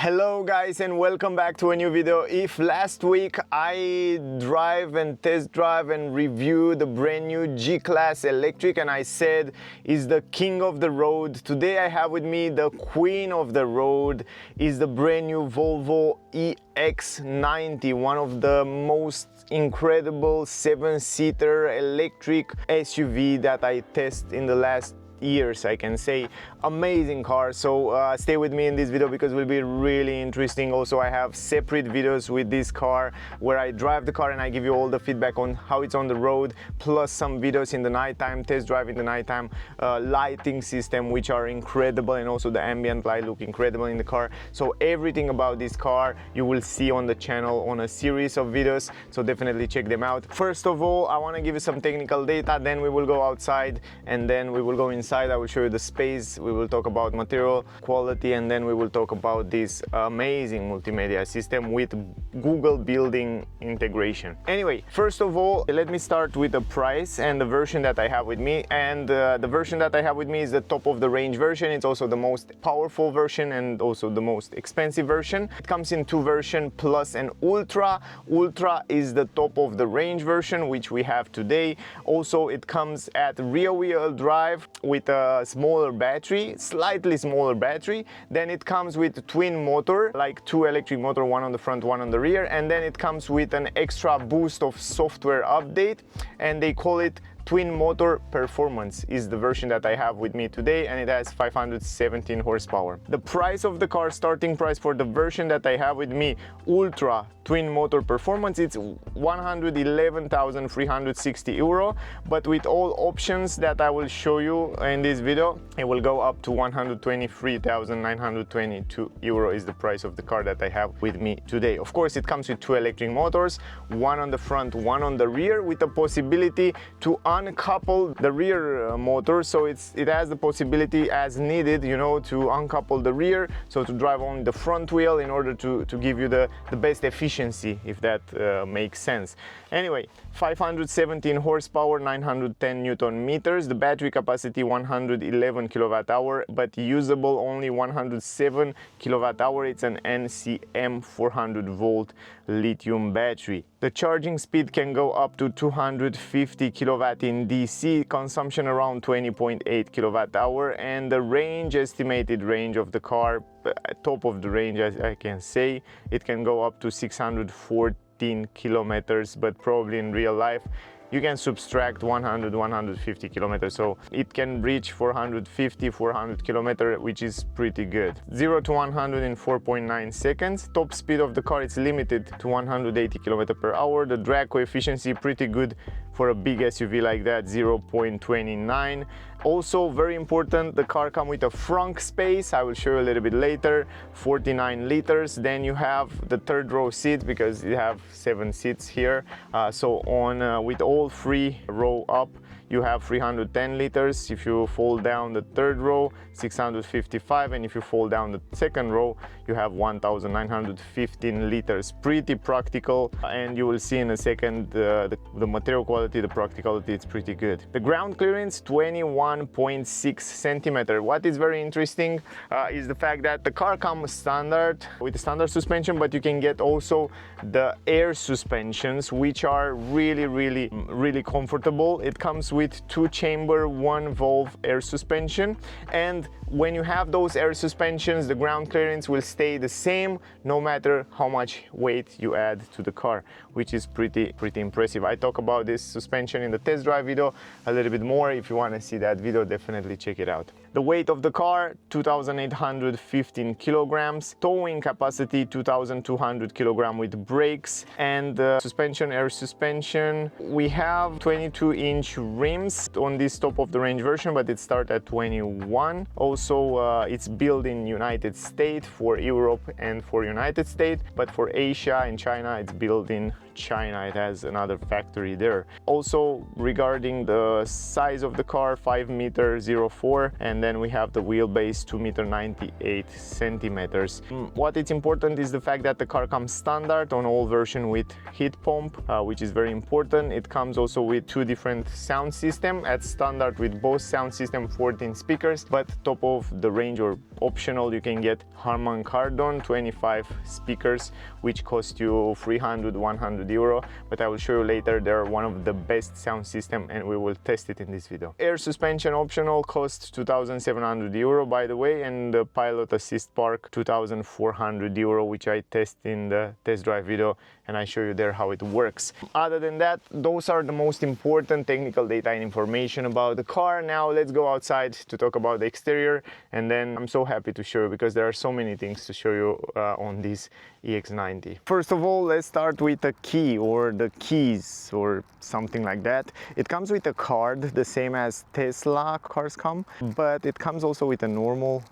Hello guys and welcome back to a new video. If last week I drive and test drive and review the brand new G-Class electric and I said is the king of the road, today I have with me the queen of the road, is the brand new Volvo EX90, one of the most incredible 7-seater electric SUV that I test in the last years, I can say. Amazing car. So stay with me in this video because it will be really interesting. Also, I have separate videos with this car where I drive the car and I give you all the feedback on how it's on the road, plus some videos in the nighttime, test drive in the nighttime, lighting system which are incredible, and also the ambient light look incredible in the car. So everything about this car you will see on the channel on a series of videos, so definitely check them out. First of all, I want to give you some technical data, then we will go outside and then we will go inside. I will show you the space, we will talk about material quality, and then we will talk about this amazing multimedia system with Google building integration. Anyway, first of all, let me start with the price and the version that I have with me. And the version that I have with me is the top of the range version. It's also the most powerful version and also the most expensive version. It comes in two versions, Plus and Ultra. Ultra is the top of the range version which we have today. Also, it comes at rear-wheel drive with a smaller battery, slightly smaller battery. Then it comes with twin motor, like two electric motor, one on the front, one on the rear, and then it comes with an extra boost of software update, and they call it Twin Motor Performance is the version that I have with me today, and it has 517 horsepower. The price of the car, starting price for the version that I have with me, Ultra Twin Motor Performance, it's 111,360 euro, but with all options that I will show you in this video, it will go up to 123,922 euro is the price of the car that I have with me today. Of course, it comes with two electric motors, one on the front, one on the rear, with the possibility to uncouple the rear motor, so it has the possibility as needed, you know, to uncouple the rear, so to drive on the front wheel in order to give you the best efficiency, if that makes sense. Anyway, 517 horsepower, 910 Newton meters, the battery capacity 111 kilowatt hour, but usable only 107 kilowatt hour. It's an NCM 400 volt lithium battery. The charging speed can go up to 250 kilowatt in DC, consumption around 20.8 kilowatt hour, and the range, estimated range of the car, top of the range, as I can say, it can go up to 614 kilometers, but probably in real life you can subtract 150 kilometers, so it can reach 400 kilometers, which is pretty good. 0 to 100 in 4.9 seconds. Top speed of the car is limited to 180 kilometers per hour. The drag coefficient pretty good for a big SUV like that, 0.29. Also very important, the car comes with a frunk space, I will show you a little bit later, 49 liters. Then you have the third row seat because you have 7 seats here, so on with all 3 row up you have 310 liters. If you fall down the third row, 655, and if you fall down the second row, you have 1915 liters. Pretty practical, and you will see in a second the material quality, the practicality, it's pretty good. The ground clearance 21.6 centimeter. What is very interesting is the fact that the car comes standard with the standard suspension, but you can get also the air suspensions, which are really comfortable. It comes with 2-chamber 1-valve air suspension, and when you have those air suspensions, the ground clearance will stay the same no matter how much weight you add to the car, which is pretty impressive. I talk about this suspension in the test drive video a little bit more. If you want to see that video, definitely check it out. The weight of the car, 2,815 kilograms. Towing capacity, 2,200 kilograms with brakes. And suspension, air suspension. We have 22-inch rims on this top of the range version, but it starts at 21. Also, it's built in United States for Europe and for United States, but for Asia and China, it's built in China. It has another factory there. Also, regarding the size of the car, 5 meter 04, and then we have the wheelbase 2.98 centimeters. What is important is the fact that the car comes standard on all version with heat pump, which is very important. It comes also with two different sound system. At standard with both sound system 14 speakers, but top of the range or optional you can get Harman Kardon 25 speakers, which cost you 300-100 euro, but I will show you later. They're one of the best sound system and we will test it in this video. Air suspension optional costs 2,700 euro, by the way, and the pilot assist park 2,400 euro, which I test in the test drive video and I show you there how it works. Other than that, those are the most important technical data and information about the car. Now let's go outside to talk about the exterior, and then I'm so happy to show you because there are so many things to show you on this EX90. First of all, let's start with the key or the keys or something like that. It comes with a card, the same as Tesla cars come, but it comes also with a normal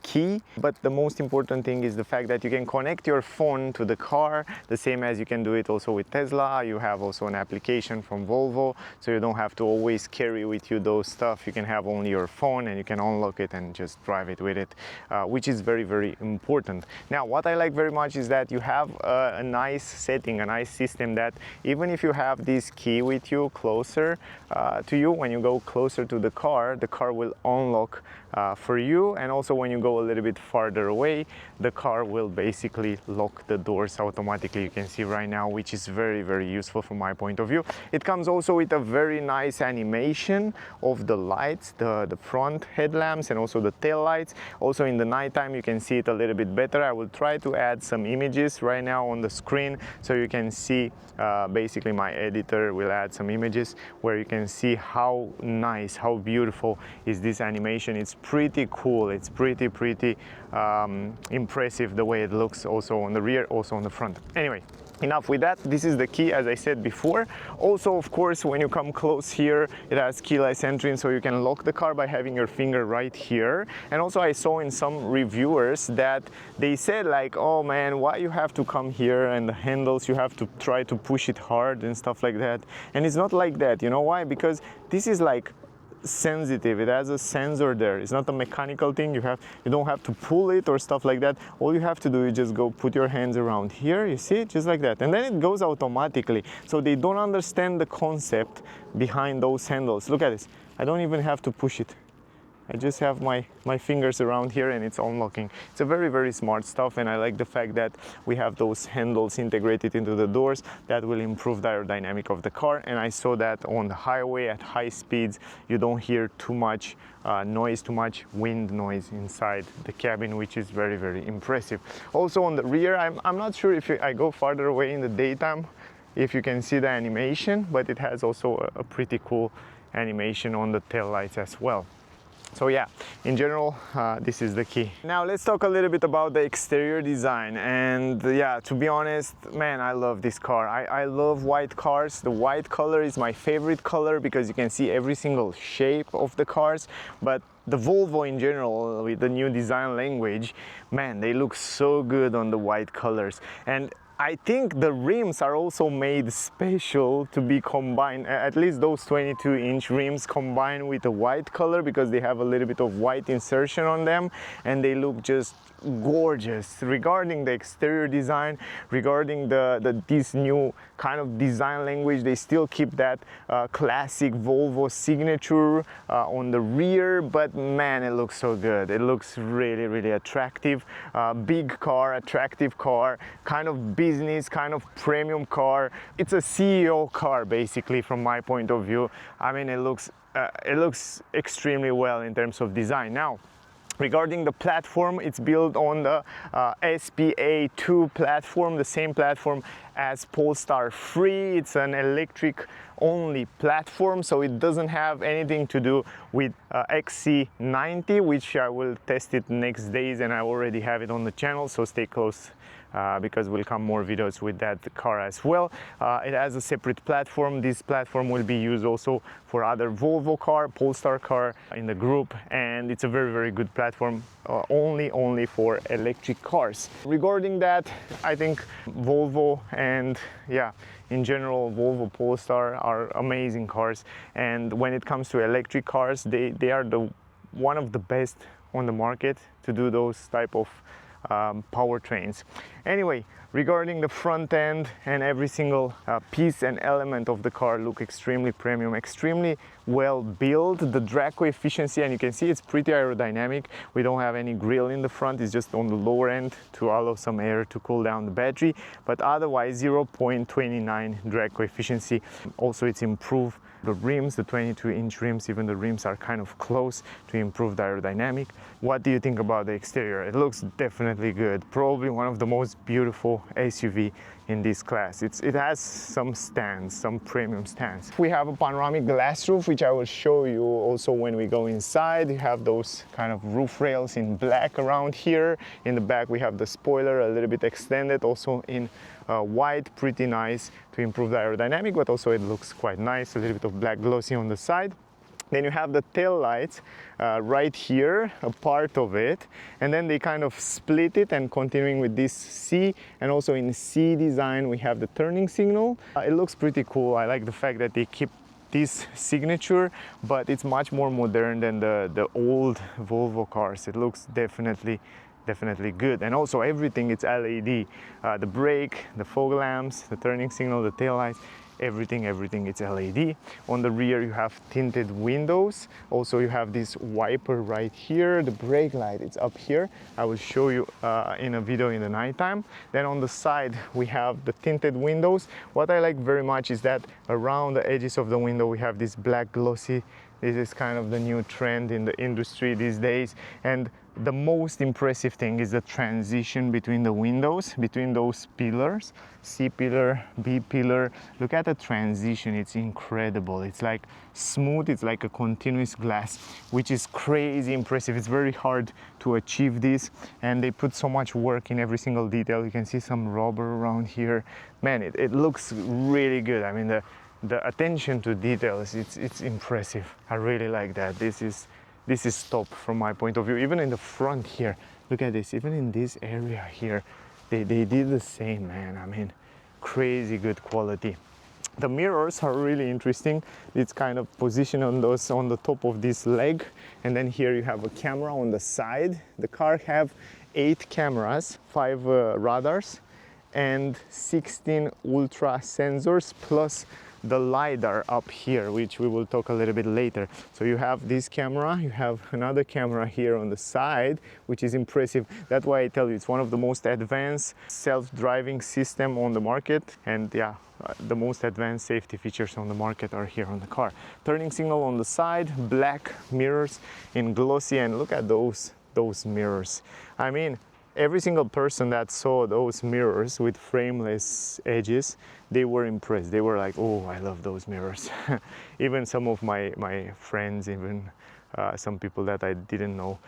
key. But the most important thing is the fact that you can connect your phone to the car, the same as you can do it also with Tesla. You have also an application from Volvo, so you don't have to always carry with you those stuff. You can have only your phone and you can unlock it and just drive it with it, which is very, very important. Now, what I like very much is that you have a nice setting, a nice system that even if you have this key with you closer to you, when you go closer to the car will unlock for you, and also when you go a little bit farther away, the car will basically lock the doors automatically. You can see right now, which is very, very useful from my point of view. It comes also with a very nice animation of the lights, the front headlamps and also the tail lights. Also in the nighttime you can see it a little bit better. I will try to add some images right now on the screen so you can see, basically my editor will add some images where you can see how nice, how beautiful is this animation. It's pretty cool. It's pretty impressive the way it looks, also on the rear, also on the front. Anyway, enough with that. This is the key, as I said before. Also, of course, when you come close here, it has keyless entry, so you can lock the car by having your finger right here. And also I saw in some reviewers that they said like, oh man, why you have to come here and the handles, you have to try to push it hard and stuff like that. And it's not like that. You know why? Because this is like sensitive. It has a sensor there. It's not a mechanical thing. You don't have to pull it or stuff like that. All you have to do is just go put your hands around here, you see, just like that, and then it goes automatically. So they don't understand the concept behind those handles. Look at this. I don't even have to push it. I just have my fingers around here and it's unlocking. It's a very, very smart stuff, and I like the fact that we have those handles integrated into the doors that will improve the aerodynamic of the car. And I saw that on the highway at high speeds you don't hear too much noise, too much wind noise inside the cabin, which is very, very impressive. Also on the rear, I'm not sure if I go farther away in the daytime if you can see the animation, but it has also a pretty cool animation on the tail lights as well. So yeah, in general, this is the key. Now let's talk a little bit about the exterior design. And yeah, to be honest, man, I love this car. I love white cars. The white color is my favorite color because you can see every single shape of the cars. But the Volvo in general, with the new design language, man, they look so good on the white colors. And I think the rims are also made special to be combined, at least those 22-inch rims combined with the white color, because they have a little bit of white insertion on them and they look just gorgeous. Regarding the exterior design, regarding this new kind of design language, they still keep that classic Volvo signature on the rear, but man, it looks so good. It looks really, really attractive. Big car, attractive car, kind of business, kind of premium car. It's a CEO car basically from my point of view. I mean, it looks extremely well in terms of design. Now, regarding the platform, it's built on the SPA2 platform, the same platform as Polestar 3. It's an electric only platform, so it doesn't have anything to do with XC90, which I will test it next days, and I already have it on the channel, so stay close because will come more videos with that car as well. It has a separate platform. This platform will be used also for other Volvo car, Polestar car in the group, and it's a very, very good platform, only for electric cars. Regarding that, I think Volvo and yeah, in general, Volvo Polestar are amazing cars, and when it comes to electric cars, they are the one of the best on the market to do those type of powertrains. Anyway, regarding the front end and every single piece and element of the car look extremely premium, extremely well built. The drag coefficiency, and you can see it's pretty aerodynamic. We don't have any grille in the front, it's just on the lower end to allow some air to cool down the battery, but otherwise 0.29 drag coefficiency. Also, it's improved the rims, the 22-inch rims, even the rims are kind of close to improve the aerodynamic. What do you think about the exterior? It looks definitely good. Probably one of the most beautiful SUV in this class. It has some stands, some premium stands. We have a panoramic glass roof, which I will show you also when we go inside. You have those kind of roof rails in black around here. In the back we have the spoiler a little bit extended, also in white, pretty nice to improve the aerodynamic, but also it looks quite nice, a little bit of black glossy on the side. Then you have the tail lights right here, a part of it, and then they kind of split it, and continuing with this C, and also in C design we have the turning signal. It looks pretty cool. I like the fact that they keep this signature, but it's much more modern than the old Volvo cars. It looks definitely good. And also everything, it's LED. The brake, the fog lamps, the turning signal, the tail lights, everything it's LED. On the rear you have tinted windows. Also you have this wiper right here. The brake light, it's up here. I will show you in a video in the nighttime. Then on the side we have the tinted windows. What I like very much is that around the edges of the window we have this black glossy. This is kind of the new trend in the industry these days. And the most impressive thing is the transition between the windows, between those pillars, C pillar, B pillar. Look at the transition, it's incredible. It's like smooth, it's like a continuous glass, which is crazy impressive. It's very hard to achieve this, and they put so much work in every single detail. You can see some rubber around here. Man, it looks really good. I mean, the attention to details, it's impressive. I really like that. This is top from my point of view. Even in the front here, look at this, even in this area here, they did the same, man. I mean, crazy good quality. The mirrors are really interesting. It's kind of positioned on the top of this leg, and then here you have a camera on the side. The car have 8 cameras, 5 radars, and 16 ultra sensors, plus the LIDAR up here, which we will talk a little bit later. So you have this camera, you have another camera here on the side, which is impressive. That's why I tell you, it's one of the most advanced self-driving system on the market. And yeah, the most advanced safety features on the market are here on the car. Turning signal on the side, black mirrors in glossy, and look at those mirrors. I mean, every single person that saw those mirrors with frameless edges, they were impressed. They were like, oh, I love those mirrors. Even some of my friends, even some people that I didn't know,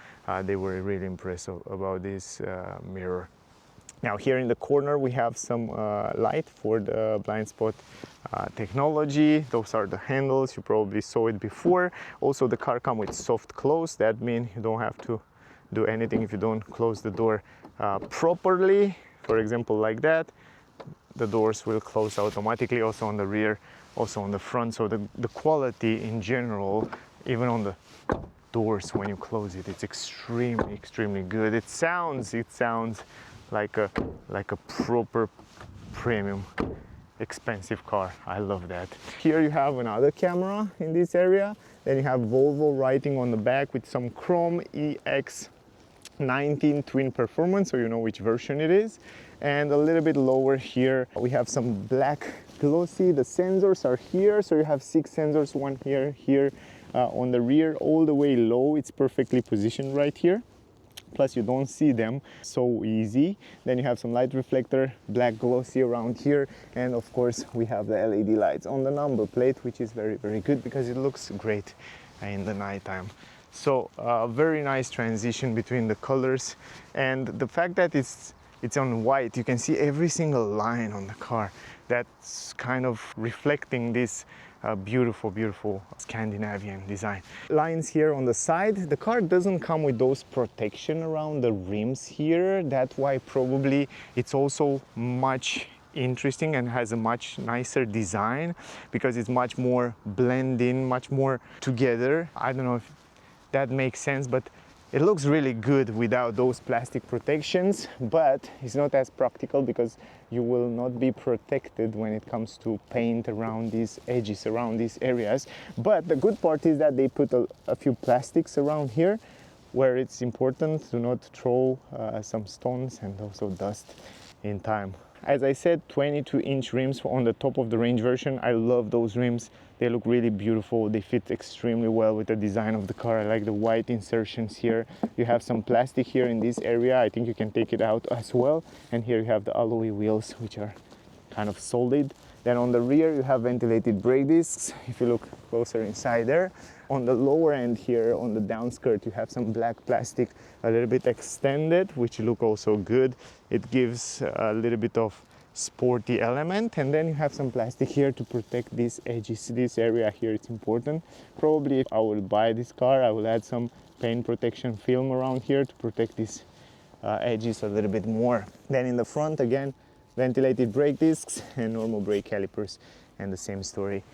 they were really impressed about this mirror. Now here in the corner we have some light for the blind spot technology. Those are the handles. You probably saw it before. Also the car comes with soft close. That means you don't have to do anything if you don't close the door properly. For example, like that, the doors will close automatically, also on the rear, also on the front. So the quality in general, even on the doors when you close it, it's extremely good. It sounds like a proper premium expensive car. I love that. Here you have another camera in this area. Then you have Volvo writing on the back with some chrome EX90 twin performance, so you know which version it is. And a little bit lower here we have some black glossy. The sensors are here, so you have 6 sensors, one here on the rear, all the way low. It's perfectly positioned right here, plus you don't see them so easy. Then you have some light reflector, black glossy around here, and of course we have the LED lights on the number plate, which is very good because it looks great in the nighttime. So very nice transition between the colors, and the fact that it's on white, you can see every single line on the car that's kind of reflecting this beautiful Scandinavian design. Lines here on the side. The car doesn't come with those protection around the rims here. That's why probably it's also much interesting and has a much nicer design, because it's much more blend in, much more together. I don't know if that makes sense, but it looks really good without those plastic protections, but it's not as practical because you will not be protected when it comes to paint around these edges, around these areas. But the good part is that they put a few plastics around here where it's important to not throw some stones and also dust in time. As I said, 22-inch rims on the top of the range version. I love those rims. They look really beautiful. They fit extremely well with the design of the car. I like the white insertions here. You have some plastic here in this area. I think you can take it out as well. And here you have the alloy wheels, which are kind of solid. Then on the rear, you have ventilated brake discs. If you look closer inside there. On the lower end here, on the downskirt, you have some black plastic, a little bit extended, which look also good. It gives a little bit of sporty element. And then you have some plastic here to protect these edges. This area here, it's important. Probably if I will buy this car, I will add some paint protection film around here to protect these edges a little bit more. Then in the front, again, ventilated brake discs and normal brake calipers, and the same story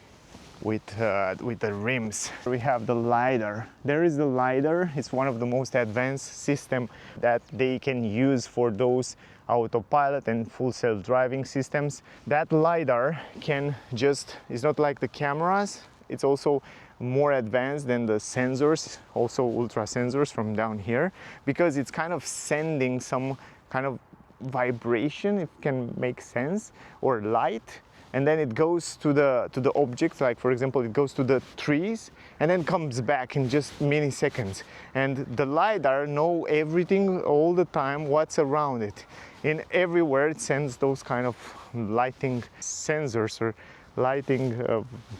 with the rims. We have the LIDAR. There is the LIDAR. It's one of the most advanced system that they can use for those autopilot and full self-driving systems. That LIDAR can just, it's not like the cameras, it's also more advanced than the sensors, also ultra sensors from down here, because it's kind of sending some kind of vibration, if it can make sense, or light, and then it goes to the objects, like for example it goes to the trees and then comes back in just milliseconds. And the LIDAR know everything all the time, what's around it. In everywhere it sends those kind of lighting sensors or lighting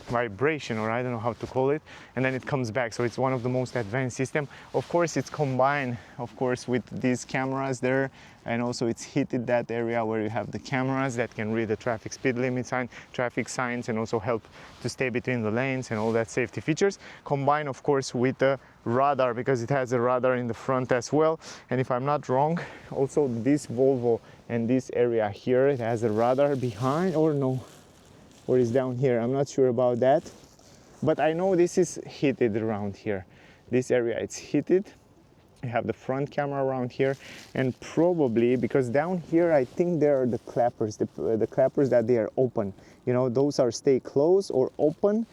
vibration, or I don't know how to call it, and then it comes back. So it's one of the most advanced system. Of course it's combined, of course, with these cameras there, and also it's heated that area where you have the cameras that can read the traffic speed limit sign, traffic signs, and also help to stay between the lanes and all that safety features, combined of course with the radar, because it has a radar in the front as well. And if I'm not wrong, also this Volvo and this area here, it has a radar behind, or no, or is down here, I'm not sure about that, but I know this is heated around here. This area, it's heated. You have the front camera around here, and probably because down here I think there are the clappers, the clappers that they are open, you know, those are stay closed or open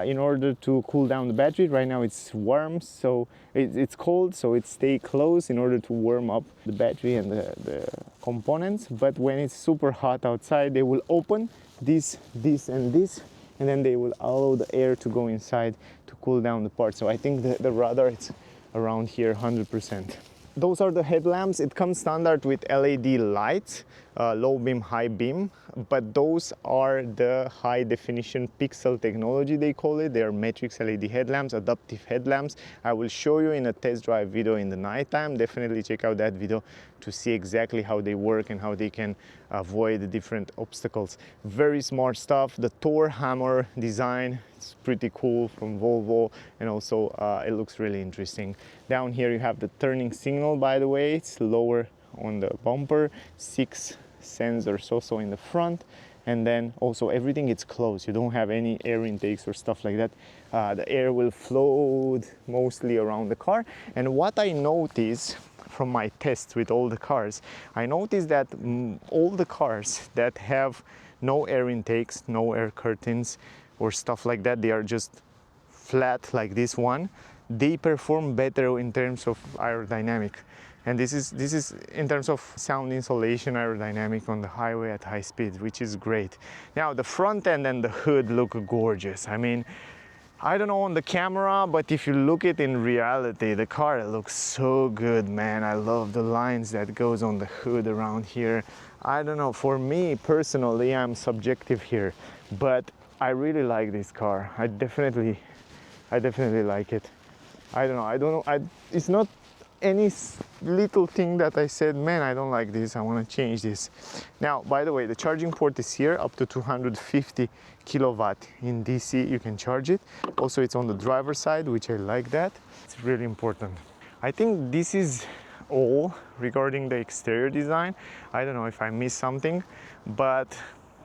in order to cool down the battery. Right now it's warm, so it's cold, so it stay closed in order to warm up the battery and the components. But when it's super hot outside, they will open this, and this, and then they will allow the air to go inside to cool down the part. So I think the radar, it's around here 100%. Those are the headlamps. It comes standard with LED lights, low beam, high beam, but those are the high definition pixel technology, they call it. They are matrix LED headlamps, adaptive headlamps. I will show you in a test drive video in the nighttime. Definitely check out that video to see exactly how they work and how they can avoid the different obstacles. Very smart stuff. The Thor hammer design, it's pretty cool, from Volvo, and also it looks really interesting. Down here you have the turning signal, by the way. It's lower on the bumper, 6 sensors also in the front, and then also everything is closed. You don't have any air intakes or stuff like that. The air will float mostly around the car. And what I noticed from my tests with all the cars, I noticed that all the cars that have no air intakes, no air curtains or stuff like that, they are just flat like this one, they perform better in terms of aerodynamic. And this is in terms of sound insulation, aerodynamic on the highway at high speed, which is great. Now the front end and the hood look gorgeous. I mean, I don't know on the camera, but if you look at it in reality, the car looks so good, man. I love the lines that goes on the hood around here. I don't know, for me personally, I'm subjective here, but I really like this car. I definitely like it. I don't know, it's not any little thing that I said, man, I don't like this, I want to change this. Now, by the way, the charging port is here, up to 250 kilowatt in DC, you can charge it. Also, it's on the driver's side, which I like that. It's really important. I think this is all regarding the exterior design. I don't know if I missed something, but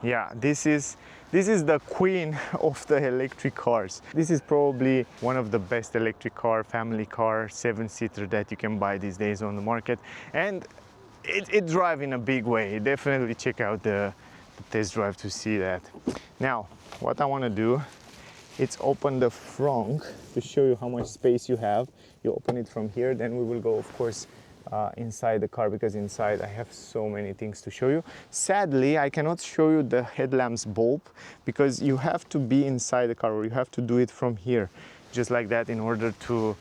Yeah, this is the queen of the electric cars. This is probably one of the best electric car, family car, 7-seater that you can buy these days on the market, and it drives in a big way. Definitely check out the test drive to see that. Now, what I want to do, it's open the frunk to show you how much space you have. You open it from here, then we will go, of course, inside the car, because inside I have so many things to show you. Sadly, I cannot show you the headlamps bulb because you have to be inside the car, or you have to do it from here, just like that, in order to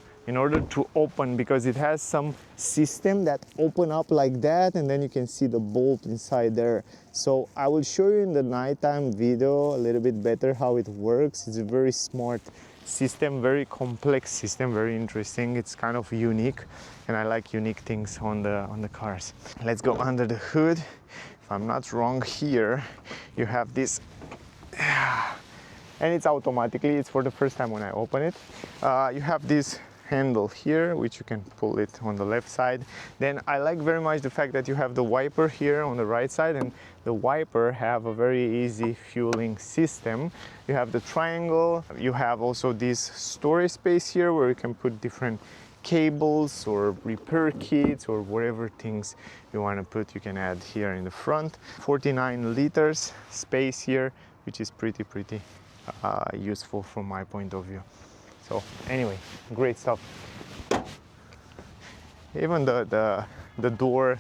open, because it has some system that open up like that, and then you can see the bulb inside there. So I will show you in the nighttime video a little bit better how it works. It's a very smart system, very complex system, very interesting. It's kind of unique, and I like unique things on the cars. Let's go under the hood. If I'm not wrong, here you have this, and it's automatically, it's for the first time when I open it. You have this handle here, which you can pull it on the left side. Then I like very much the fact that you have the wiper here on the right side, and the wiper have a very easy fueling system. You have the triangle. You have also this storage space here where you can put different cables or repair kits or whatever things you want to put, you can add here in the front. 49 liters space here, which is pretty useful from my point of view. So anyway, great stuff. Even the door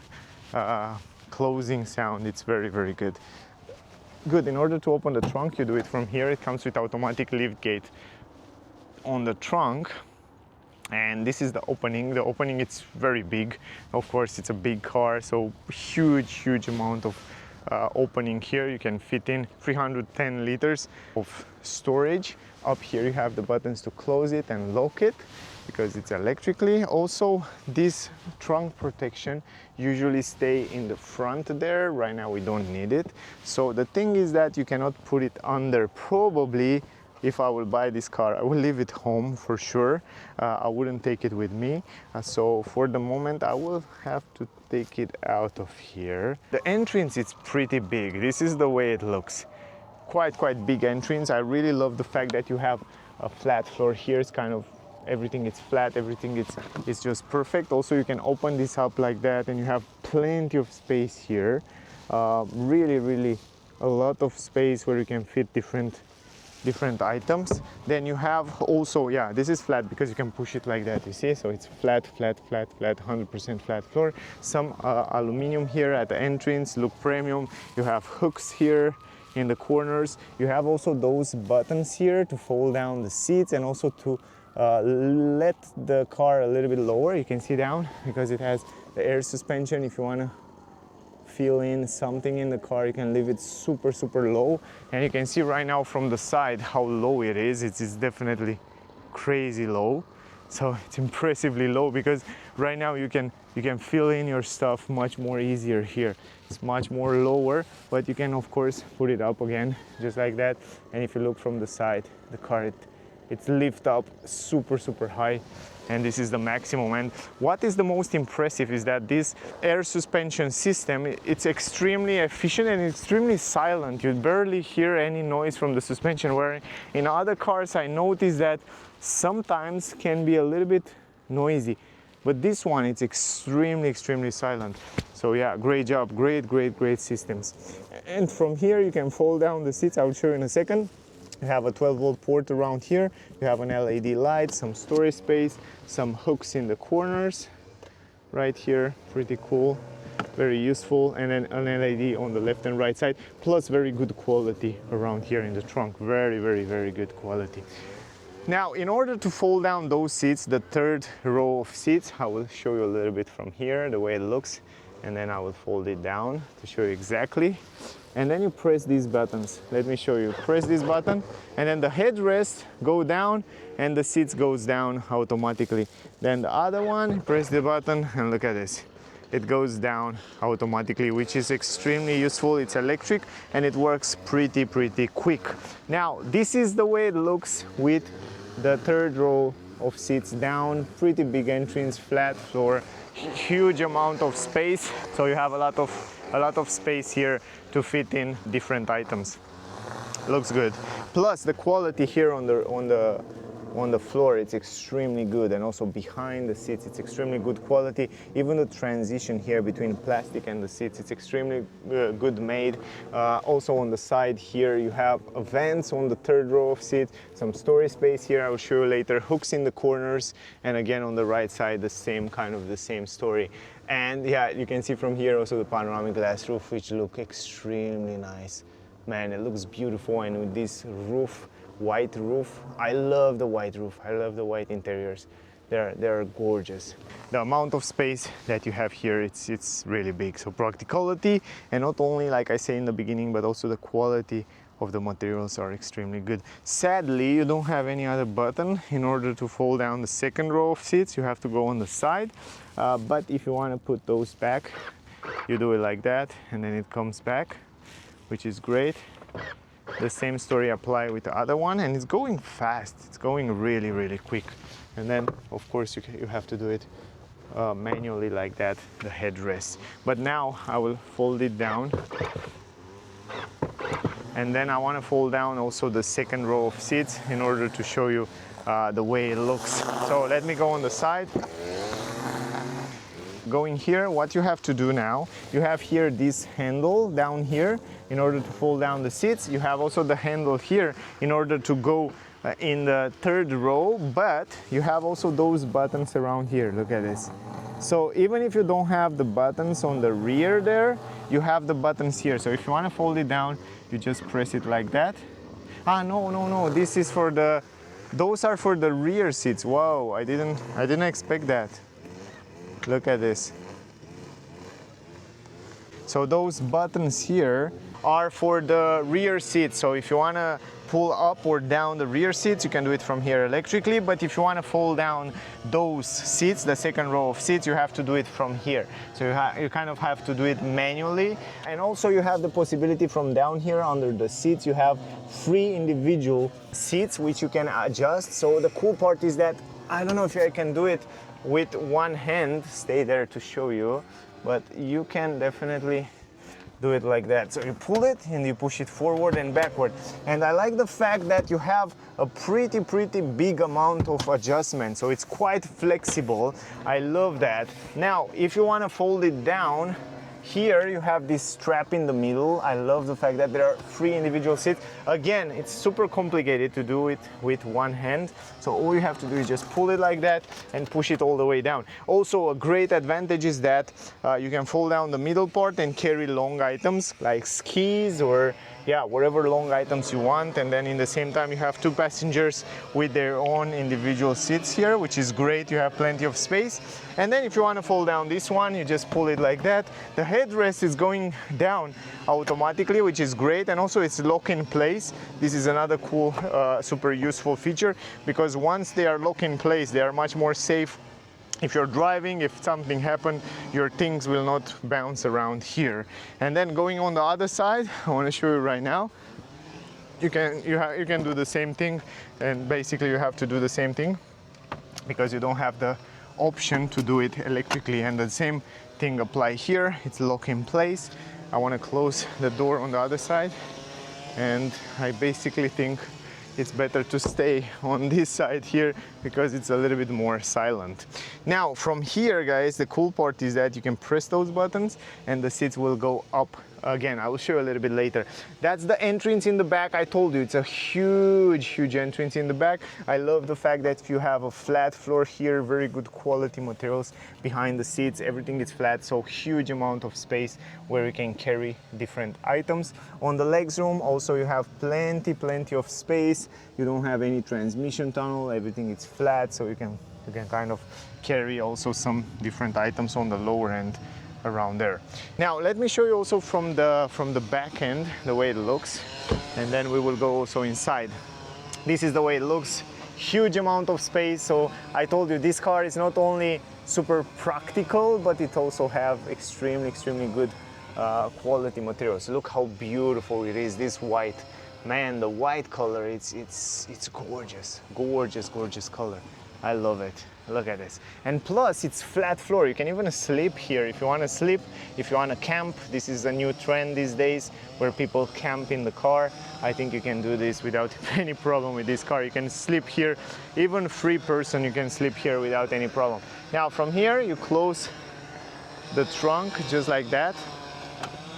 closing sound, it's very good. Good. In order to open the trunk, you do it from here. It comes with automatic lift gate on the trunk, and this is the opening. The opening, it's very big. Of course, it's a big car, so huge amount of opening here. You can fit in 310 liters of storage. Up here you have the buttons to close it and lock it, because it's electrically. Also, this trunk protection usually stay in the front there. Right now we don't need it. So the thing is that you cannot put it under. Probably if I will buy this car, I will leave it home for sure. I wouldn't take it with me. So for the moment I will have to take it out of here. The entrance is pretty big. This is the way it looks. Quite big entrance. I really love the fact that you have a flat floor here. It's kind of everything is flat, everything is just perfect. Also, you can open this up like that, and you have plenty of space here. Really a lot of space where you can fit different items. Then you have also, yeah, this is flat because you can push it like that, you see. So it's flat, 100% flat floor. Some aluminum here at the entrance, look premium. You have hooks here in the corners. You have also those buttons here to fold down the seats, and also to let the car a little bit lower. You can see down because it has the air suspension. If you want to feel in something in the car, you can leave it super low, and you can see right now from the side how low it is. It's definitely crazy low. So it's impressively low, because right now you can fill in your stuff much more easier here. It's much more lower, but you can of course put it up again just like that. And if you look from the side, the car, it's lift up super high, and this is the maximum. And what is the most impressive is that this air suspension system, it's extremely efficient and extremely silent. You barely hear any noise from the suspension, where in other cars I noticed that sometimes can be a little bit noisy, but this one, it's extremely silent. So yeah, great job, great systems. And from here you can fold down the seats. I will show you in a second. You have a 12-volt port around here. You have an LED light, some storage space, some hooks in the corners right here, pretty cool, very useful. And then an LED on the left and right side, plus very good quality around here in the trunk. Very good quality. Now, in order to fold down those seats, the third row of seats, I will show you a little bit from here, the way it looks, and then I will fold it down to show you exactly. And then you press these buttons. Let me show you. Press this button, and then the headrest go down, and the seats goes down automatically. Then the other one, press the button, and look at this. It goes down automatically, which is extremely useful. It's electric, and it works pretty quick. Now, this is the way it looks with the third row of seats down. Pretty big entrance, flat floor, huge amount of space. So you have a lot of a lot of space here to fit in different items. Looks good. Plus the quality here on the floor, it's extremely good, and also behind the seats it's extremely good quality. Even the transition here between plastic and the seats, it's extremely good made. Also on the side here you have vents on the third row of seats, some storage space here, I will show you later, hooks in the corners, and again on the right side the same story. And yeah, you can see from here also the panoramic glass roof, which look extremely nice. Man, it looks beautiful, and with this roof, white roof, I love the white roof, I love the white interiors. They're gorgeous. The amount of space that you have here, it's really big. So practicality, and not only like I say in the beginning, but also the quality of the materials are extremely good. Sadly, you don't have any other button. In order to fold down the second row of seats, you have to go on the side. But if you want to put those back, you do it like that, and then it comes back, which is great. The same story apply with the other one, and it's going fast. It's going really, really quick. And then, of course, you have to do it manually like that, the headrest. But now I will fold it down. And then I want to fold down also the second row of seats in order to show you the way it looks. So let me go on the side. Going here, what you have to do now, you have here this handle down here in order to fold down the seats. You have also the handle here in order to go in the third row, but you have also those buttons around here. Look at this. So even if you don't have the buttons on the rear there, you have the buttons here. So if you want to fold it down, you just press it like that. No, this is for the, those are for the rear seats. Wow, I didn't expect that. Look at this. So those buttons here are for the rear seats. So if you want to pull up or down the rear seats, you can do it from here electrically. But if you want to fold down those seats, the second row of seats, you have to do it from here. So you kind of have to do it manually. And also you have the possibility from down here under the seats, you have 3 individual seats which you can adjust. So the cool part is that, I don't know if I can do it with one hand, stay there to show you, but you can definitely do it like that. So you pull it and you push it forward and backward. And I like the fact that you have a pretty big amount of adjustment, so it's quite flexible. I love that. Now, if you want to fold it down, here you have this strap in the middle. I love the fact that there are 3 individual seats. Again, it's super complicated to do it with one hand. So all you have to do is just pull it like that and push it all the way down. Also, a great advantage is that you can fold down the middle part and carry long items like skis or whatever long items you want. And then in the same time, you have 2 passengers with their own individual seats here, which is great. You have plenty of space. And then if you want to fold down this one, you just pull it like that. The headrest is going down automatically, which is great. And also it's lock in place. This is another cool, super useful feature, because once they are locked in place, they are much more safe. If you're driving, if something happened, your things will not bounce around here. And then going on the other side, I want to show you right now. You can do the same thing, and basically you have to do the same thing because you don't have the option to do it electrically. And the same thing apply here. It's lock in place. I want to close the door on the other side, and I basically think it's better to stay on this side here because it's a little bit more silent. Now from here, guys, the cool part is that you can press those buttons and the seats will go up again. I will show you a little bit later. That's the entrance in the back. I told you it's a huge entrance in the back. I love the fact that you have a flat floor here, very good quality materials behind the seats. Everything is flat, so huge amount of space where you can carry different items. On the legs room also you have plenty of space. You don't have any transmission tunnel, everything is flat, so you can kind of carry also some different items on the lower end around there. Now let me show you also from the back end the way it looks, and then we will go also inside. This is the way it looks. Huge amount of space. So I told you this car is not only super practical, but it also have extremely good quality materials. Look how beautiful it is. This white, man, the white color, it's gorgeous color. I love it. Look at this. And plus it's flat floor. You can even sleep here if you want to sleep, if you want to camp. This is a new trend these days where people camp in the car. I think you can do this without any problem with this car. You can sleep here, even free person, you can sleep here without any problem. Now from here you close the trunk just like that.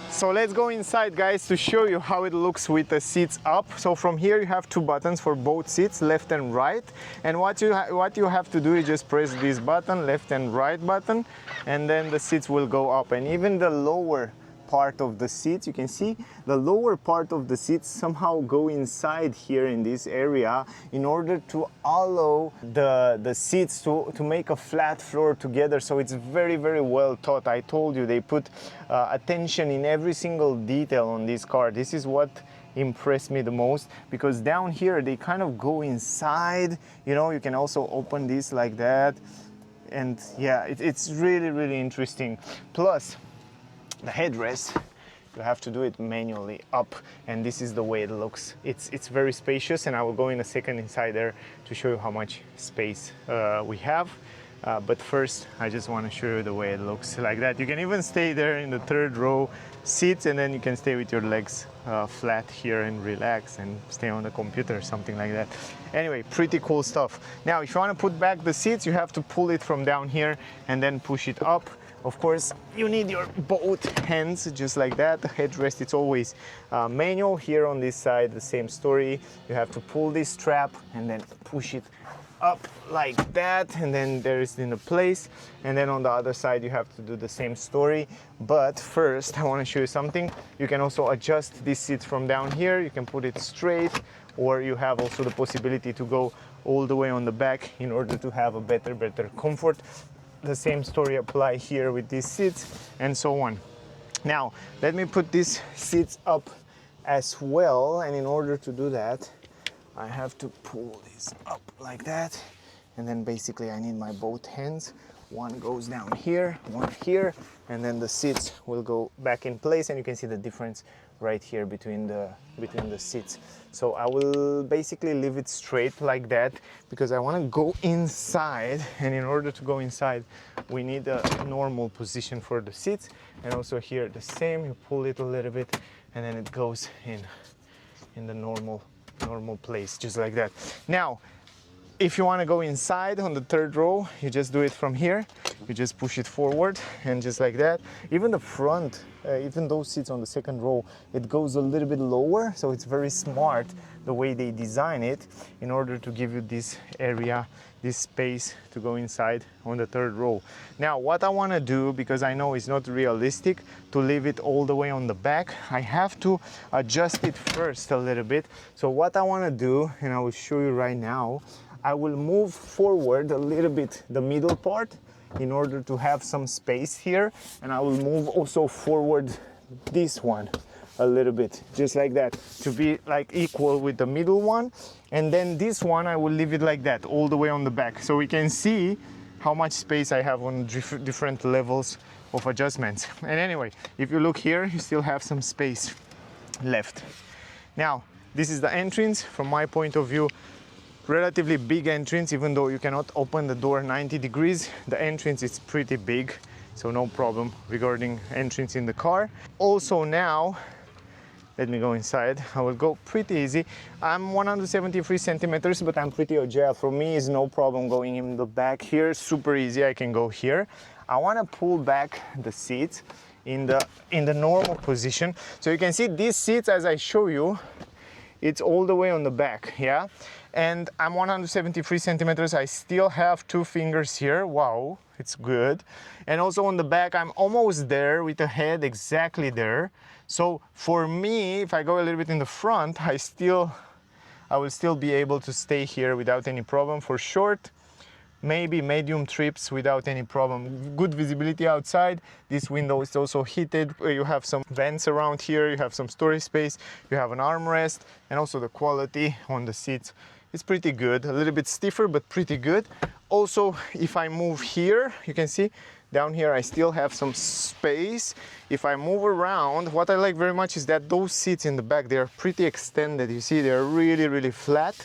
So let's go inside, guys, to show you how it looks with the seats up. So from here you have two buttons for both seats, left and right. And what you have to do is just press this button, left and right button, and then the seats will go up. And even the lower part of the seats, you can see the lower part of the seats somehow go inside here in this area in order to allow the seats to make a flat floor together. So it's very, very well thought. I told you they put attention in every single detail on this car. This is what impressed me the most, because down here they kind of go inside. You know, you can also open this like that, and yeah, it's really, really interesting. Plus the headrest, you have to do it manually up, and this is the way it looks. It's very spacious, and I will go in a second inside there to show you how much space we have. But first I just want to show you the way it looks like that. You can even stay there in the third row seats, and then you can stay with your legs flat here and relax and stay on the computer, something like that. Anyway, pretty cool stuff. Now if you want to put back the seats, you have to pull it from down here and then push it up. Of course, you need your both hands just like that. The headrest, it's always manual. Here on this side, the same story. You have to pull this strap and then push it up like that, and then there is in a place. And then on the other side, you have to do the same story. But first, I want to show you something. You can also adjust these seats from down here. You can put it straight, or you have also the possibility to go all the way on the back in order to have a better comfort. The same story apply here with these seats and so on. Now let me put these seats up as well, and in order to do that I have to pull this up like that, and then basically I need my both hands. One goes down here, one here, and then the seats will go back in place, and you can see the difference right here between the seats. So I will basically leave it straight like that because I want to go inside, and in order to go inside we need a normal position for the seats. And also here the same, you pull it a little bit and then it goes in the normal place, just like that. Now if you want to go inside on the third row, you just do it from here. You just push it forward, and just like that. Even the front, even those seats on the second row, it goes a little bit lower. So it's very smart the way they design it in order to give you this area, this space to go inside on the third row. Now what I want to do, because I know it's not realistic to leave it all the way on the back, I have to adjust it first a little bit. So what I want to do, and I will show you right now, I will move forward a little bit the middle part in order to have some space here, and I will move also forward this one a little bit, just like that, to be like equal with the middle one. And then this one I will leave it like that all the way on the back, so we can see how much space I have on different levels of adjustments. And anyway, if you look here, you still have some space left. Now this is the entrance. From my point of view, relatively big entrance. Even though you cannot open the door 90 degrees, the entrance is pretty big, so no problem regarding entrance in the car. Also now, let me go inside. I will go pretty easy. I'm 173 centimeters, but I'm pretty agile. For me, it's no problem going in the back here. Super easy, I can go here. I want to pull back the seats in the normal position. So you can see these seats, as I show you, it's all the way on the back, yeah? And I'm 173 centimeters. I still have 2 fingers here. Wow, it's good. And also on the back, I'm almost there with the head exactly there. So for me, if I go a little bit in the front, I will still be able to stay here without any problem. For short, maybe medium trips without any problem. Good visibility outside. This window is also heated. You have some vents around here. You have some storage space. You have an armrest, and also the quality on the seats is pretty good. A little bit stiffer, but pretty good. Also, if I move here, you can see down here I still have some space. If I move around, what I like very much is that those seats in the back, they are pretty extended. You see, they're really, really flat.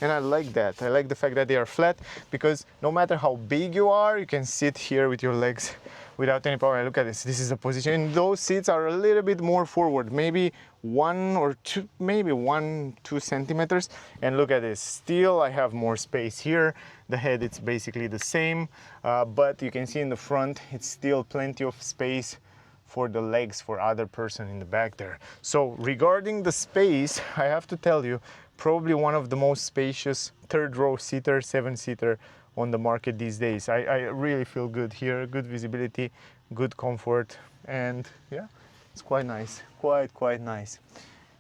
and I like that. I like the fact that they are flat, because no matter how big you are, you can sit here with your legs without any power. Look at this. This is the position. And those seats are a little bit more forward, maybe 1 or 2, maybe 1-2 centimeters. And look at this. Still, I have more space here. The head, it's basically the same, but you can see in the front, it's still plenty of space for the legs for other person in the back there. So regarding the space, I have to tell you, probably one of the most spacious third row seater, 7-seater on the market these days. I really feel good here, good visibility, good comfort, and yeah, it's quite nice, quite nice.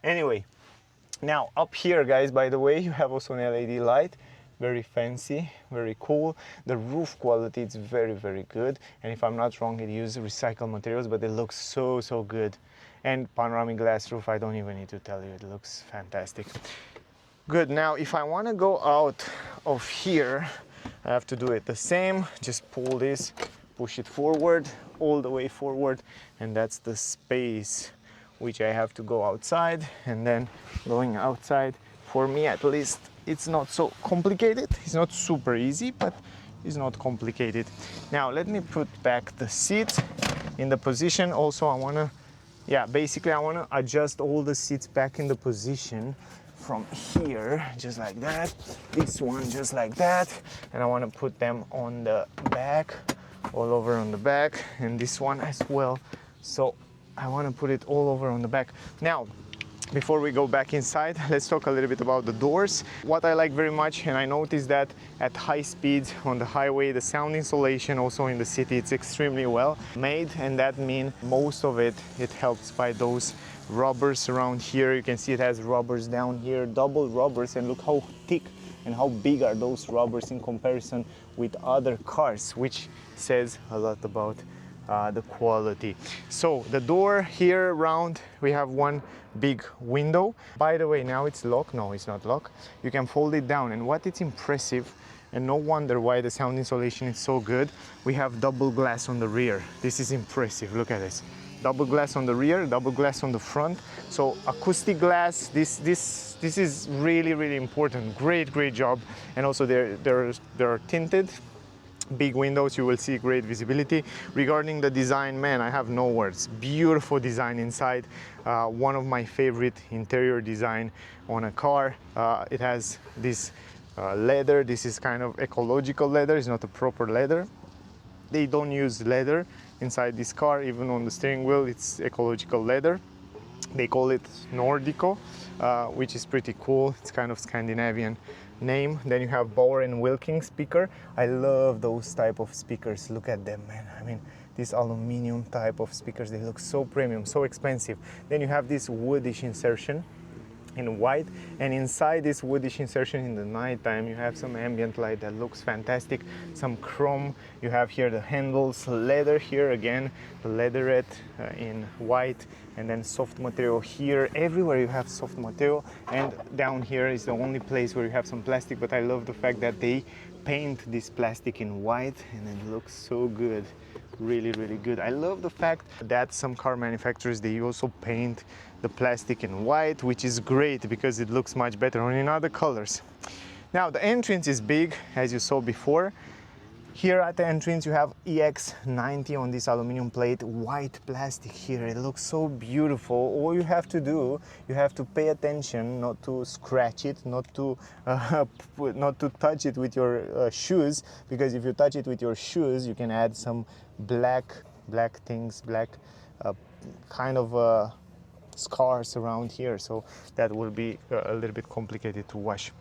Anyway, now up here, guys, by the way, you have also an LED light. Very fancy, very cool. The roof quality is very good, and if I'm not wrong, it uses recycled materials, but it looks so good. And panoramic glass roof, I don't even need to tell you, it looks fantastic. Good. Now if I want to go out of here, I have to do it the same. Just pull this, push it forward, all the way forward, and that's the space which I have to go outside. And then going outside, for me at least, it's not so complicated. It's not super easy, but it's not complicated. Now let me put back the seat in the position. Also, I want to, basically I want to adjust all the seats back in the position from here, just like that. This one just like that, and I want to put them on the back, all over on the back, and this one as well. So I want to put it all over on the back. Now, before we go back inside, let's talk a little bit about the doors. What I like very much, and I noticed that at high speeds on the highway, the sound insulation also in the city, it's extremely well made, and that means most of it helps by those rubbers around here. You can see it has rubbers down here, double rubbers, and look how thick and how big are those rubbers in comparison with other cars, which says a lot about the quality. So the door here around, we have one big window. By the way, now it's locked. No, it's not locked. You can fold it down, and what it's impressive, and no wonder why the sound insulation is so good, we have double glass on the rear. This is impressive. Look at this. Double glass on the rear, double glass on the front. So acoustic glass, this is really important. Great job. And also there are tinted big windows, you will see great visibility. Regarding the design, man, I have no words. Beautiful design inside. One of my favorite interior design on a car. It has this leather. This is kind of ecological leather. It's not a proper leather. They don't use leather inside this car. Even on the steering wheel, it's ecological leather. They call it Nordico, which is pretty cool. It's kind of Scandinavian name. Then you have Bauer and Wilking speaker. I love those type of speakers. Look at them, man. I mean, these aluminum type of speakers, they look so premium, so expensive. Then you have this woodish insertion in white, and inside this woodish insertion in the nighttime you have some ambient light that looks fantastic, some chrome. You have here the handles, leather here again, the leatherette in white, and then soft material here. Everywhere you have soft material, and down here is the only place where you have some plastic, but I love the fact that they paint this plastic in white and it looks so good. Really good. I love the fact that some car manufacturers, they also paint the plastic in white, which is great because it looks much better on in other colors. Now the entrance is big, as you saw before. Here at the entrance you have EX90 on this aluminum plate, white plastic here. It looks so beautiful. All you have to do, you have to pay attention not to scratch it, not to touch it with your shoes, because if you touch it with your shoes, you can add some black things, kind of scars around here. So that will be a little bit complicated to wash.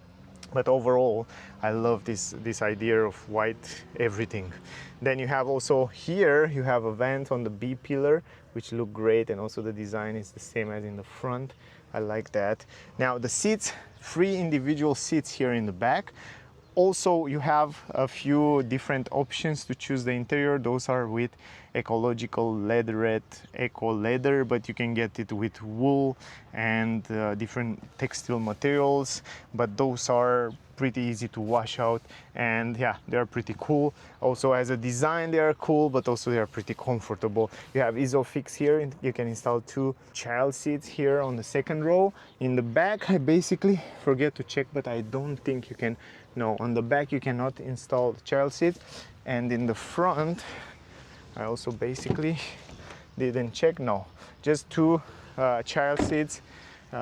But overall, I love this idea of white everything. Then you have also here, you have a vent on the B pillar, which look great, and also the design is the same as in the front. I like that. Now the seats, 3 individual seats here in the back. Also, you have a few different options to choose the interior. Those are with ecological leatherette, eco leather, but you can get it with wool and different textile materials, but those are pretty easy to wash out, and yeah, they're pretty cool. Also as a design they are cool, but also they are pretty comfortable. You have ISOFIX here, you can install 2 child seats here on the second row. In the back I basically forget to check, but I don't think you can. No, on the back you cannot install the child seat. And in the front I also basically didn't check. No, just 2 child seats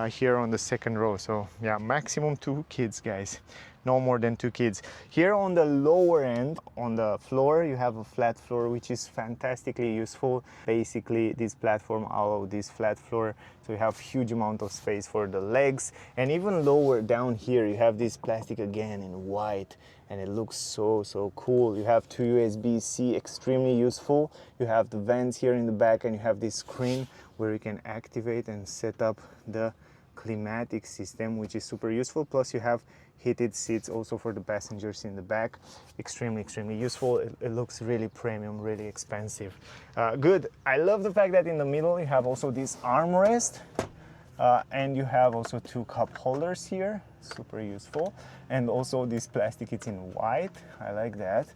here on the second row. So yeah, maximum 2 kids, guys, no more than 2 kids. Here on the lower end, on the floor, you have a flat floor, which is fantastically useful. Basically this platform allows this flat floor, so you have huge amount of space for the legs. And even lower down here you have this plastic again in white, and it looks so cool. You have 2 USB-C, extremely useful. You have the vents here in the back, and you have this screen where you can activate and set up the climatic system, which is super useful. Plus you have heated seats also for the passengers in the back. Extremely useful. It looks really premium, really expensive. Good. I love the fact that in the middle you have also this armrest, and you have also 2 cup holders here, super useful. And also this plastic, it's in white, I like that.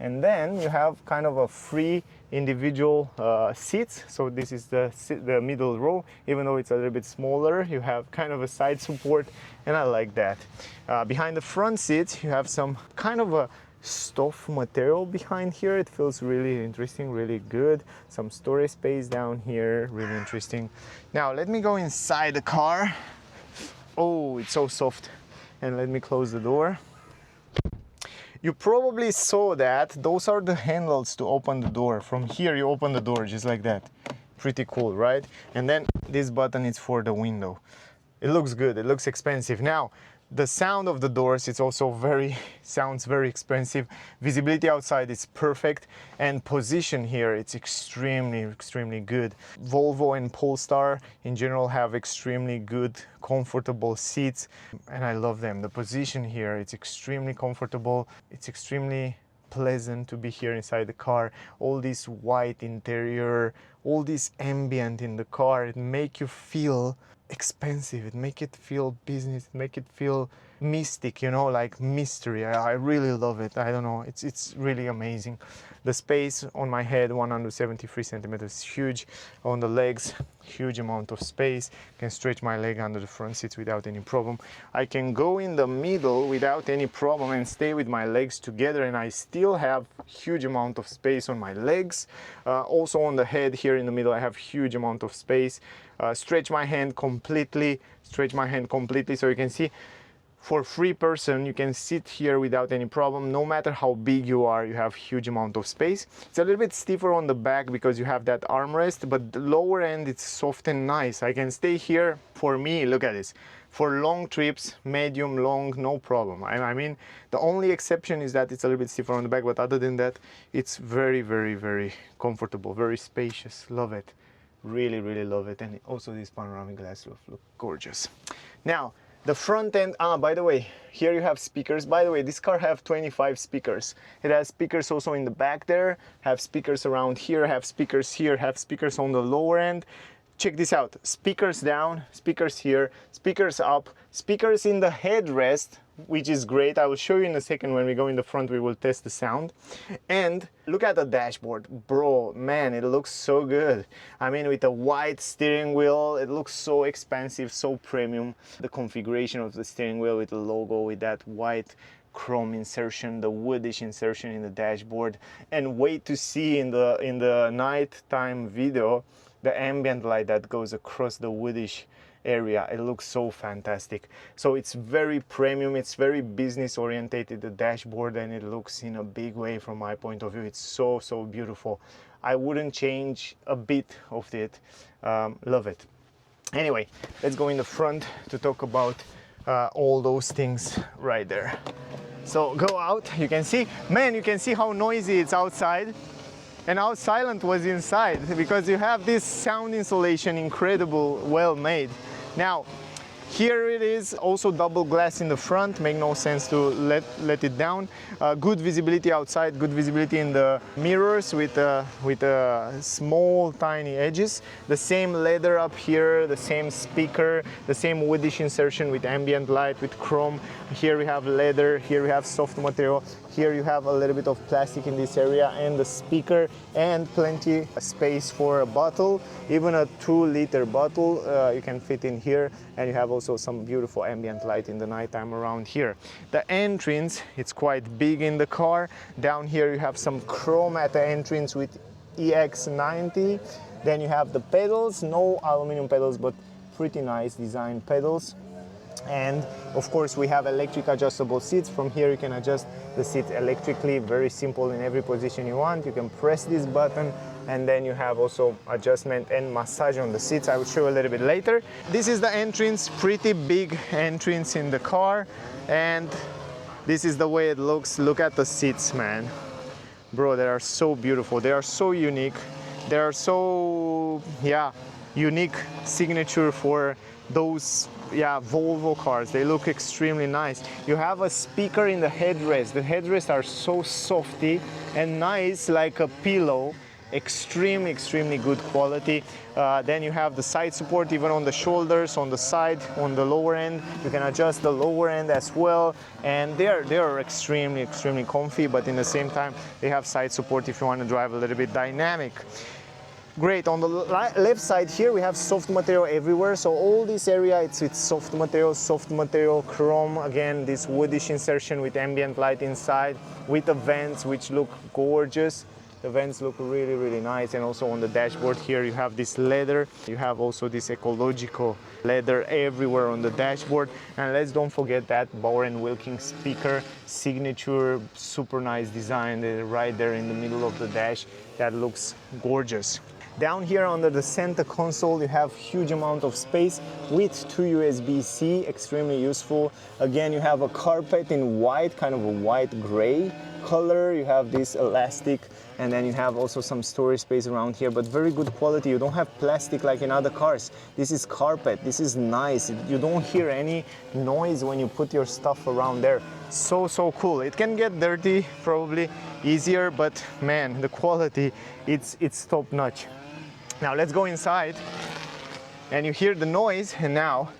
And then you have kind of a free individual seats. So this is the middle row. Even though it's a little bit smaller, you have kind of a side support, and I like that. Behind the front seats you have some kind of a stuff material behind here. It feels really interesting, really good. Some storage space down here, really interesting. Now let me go inside the car. Oh, it's so soft. And let me close the door. You probably saw that those are the handles to open the door. From here you open the door just like that. Pretty cool, right? And then this button is for the window. It looks good, it looks expensive. Now, the sound of the doors, it's also sounds very expensive. Visibility outside is perfect, and position here, it's extremely good. Volvo and Polestar in general have extremely good, comfortable seats, and I love them. The position here, it's extremely comfortable. It's extremely pleasant to be here inside the car. All this white interior, all this ambient in the car, it make you feel expensive, it make it feel business, it make it feel mystic, you know, like mystery. I really love it. I don't know, it's really amazing. The space on my head, 173 centimeters, huge. On the legs, huge amount of space. Can stretch my leg under the front seats without any problem. I can go in the middle without any problem and stay with my legs together, and I still have huge amount of space on my legs. Also on the head here in the middle I have huge amount of space. Stretch my hand completely, so you can see for 3 person you can sit here without any problem. No matter how big you are, you have huge amount of space. It's a little bit stiffer on the back because you have that armrest, but the lower end it's soft and nice. I can stay here. For me, look at this, for long trips, medium, long, no problem. I mean, the only exception is that it's a little bit stiffer on the back, but other than that it's very comfortable, very spacious. Love it, really love it. And also this panoramic glass roof, look gorgeous. Now the front end, by the way, here you have speakers. By the way, this car have 25 speakers. It has speakers also in the back there, have speakers around here, have speakers here, have speakers on the lower end. Check this out, speakers down, speakers here, speakers up, speakers in the headrest, which is great. I will show you in a second. When we go in the front we will test the sound. And look at the dashboard, bro, man, it looks so good. I mean, with a white steering wheel, it looks so expensive, so premium. The configuration of the steering wheel with the logo, with that white chrome insertion, the woodish insertion in the dashboard. And wait to see in the nighttime video the ambient light that goes across the woodish area. It looks so fantastic. So it's very premium, it's very business oriented, the dashboard, and it looks in a big way from my point of view. It's so beautiful. I wouldn't change a bit of it. Love it. Anyway, let's go in the front to talk about all those things right there. So go out, you can see, man, you can see how noisy it's outside and how silent was inside, because you have this sound insulation, incredible, well made. Now, Here it is, also double glass in the front, make no sense to let it down. Good visibility outside, good visibility in the mirrors with small tiny edges. The same leather up here, the same speaker, the same woodish insertion with ambient light, with chrome. Here we have leather, here we have soft material. Here you have a little bit of plastic in this area, and the speaker, and plenty of space for a bottle. Even a 2-liter bottle you can fit in here, and you have also some beautiful ambient light in the nighttime around here. The entrance, it's quite big in the car. Down here you have some chrome at the entrance with EX90. Then you have the pedals, no aluminum pedals, but pretty nice design pedals. And of course we have electric adjustable seats. From here you can adjust the seat electrically, very simple, in every position you want. You can press this button, and then you have also adjustment and massage on the seats. I will show you a little bit later. This is the entrance, pretty big entrance in the car, and this is the way it looks. Look at the seats, man. Bro, they are so beautiful, they are so unique, they are so, yeah, unique signature for those, yeah, Volvo cars. They look extremely nice. You have a speaker in the headrest. The headrests are so softy and nice, like a pillow. Extremely good quality. Then you have the side support even on the shoulders, on the side, on the lower end. You can adjust the lower end as well, and they are extremely comfy, but in the same time they have side support if you want to drive a little bit dynamic. Great. On the left side here we have soft material everywhere, so all this area it's with soft material, chrome, again this woodish insertion with ambient light inside, with the vents which look gorgeous. The vents look really nice. And also on the dashboard here you have this leather, you have also this ecological leather everywhere on the dashboard. And let's don't forget that Bauer & Wilkins speaker, signature, super nice design right there in the middle of the dash. That looks gorgeous. Down here under the center console you have huge amount of space with 2 USB-C, extremely useful. Again, you have a carpet in white, kind of a white gray color. You have this elastic, and then you have also some storage space around here, but very good quality. You don't have plastic like in other cars. This is carpet, this is nice. You don't hear any noise when you put your stuff around there. So cool. It can get dirty probably easier, but man, the quality, it's top notch. Now let's go inside, and you hear the noise, and now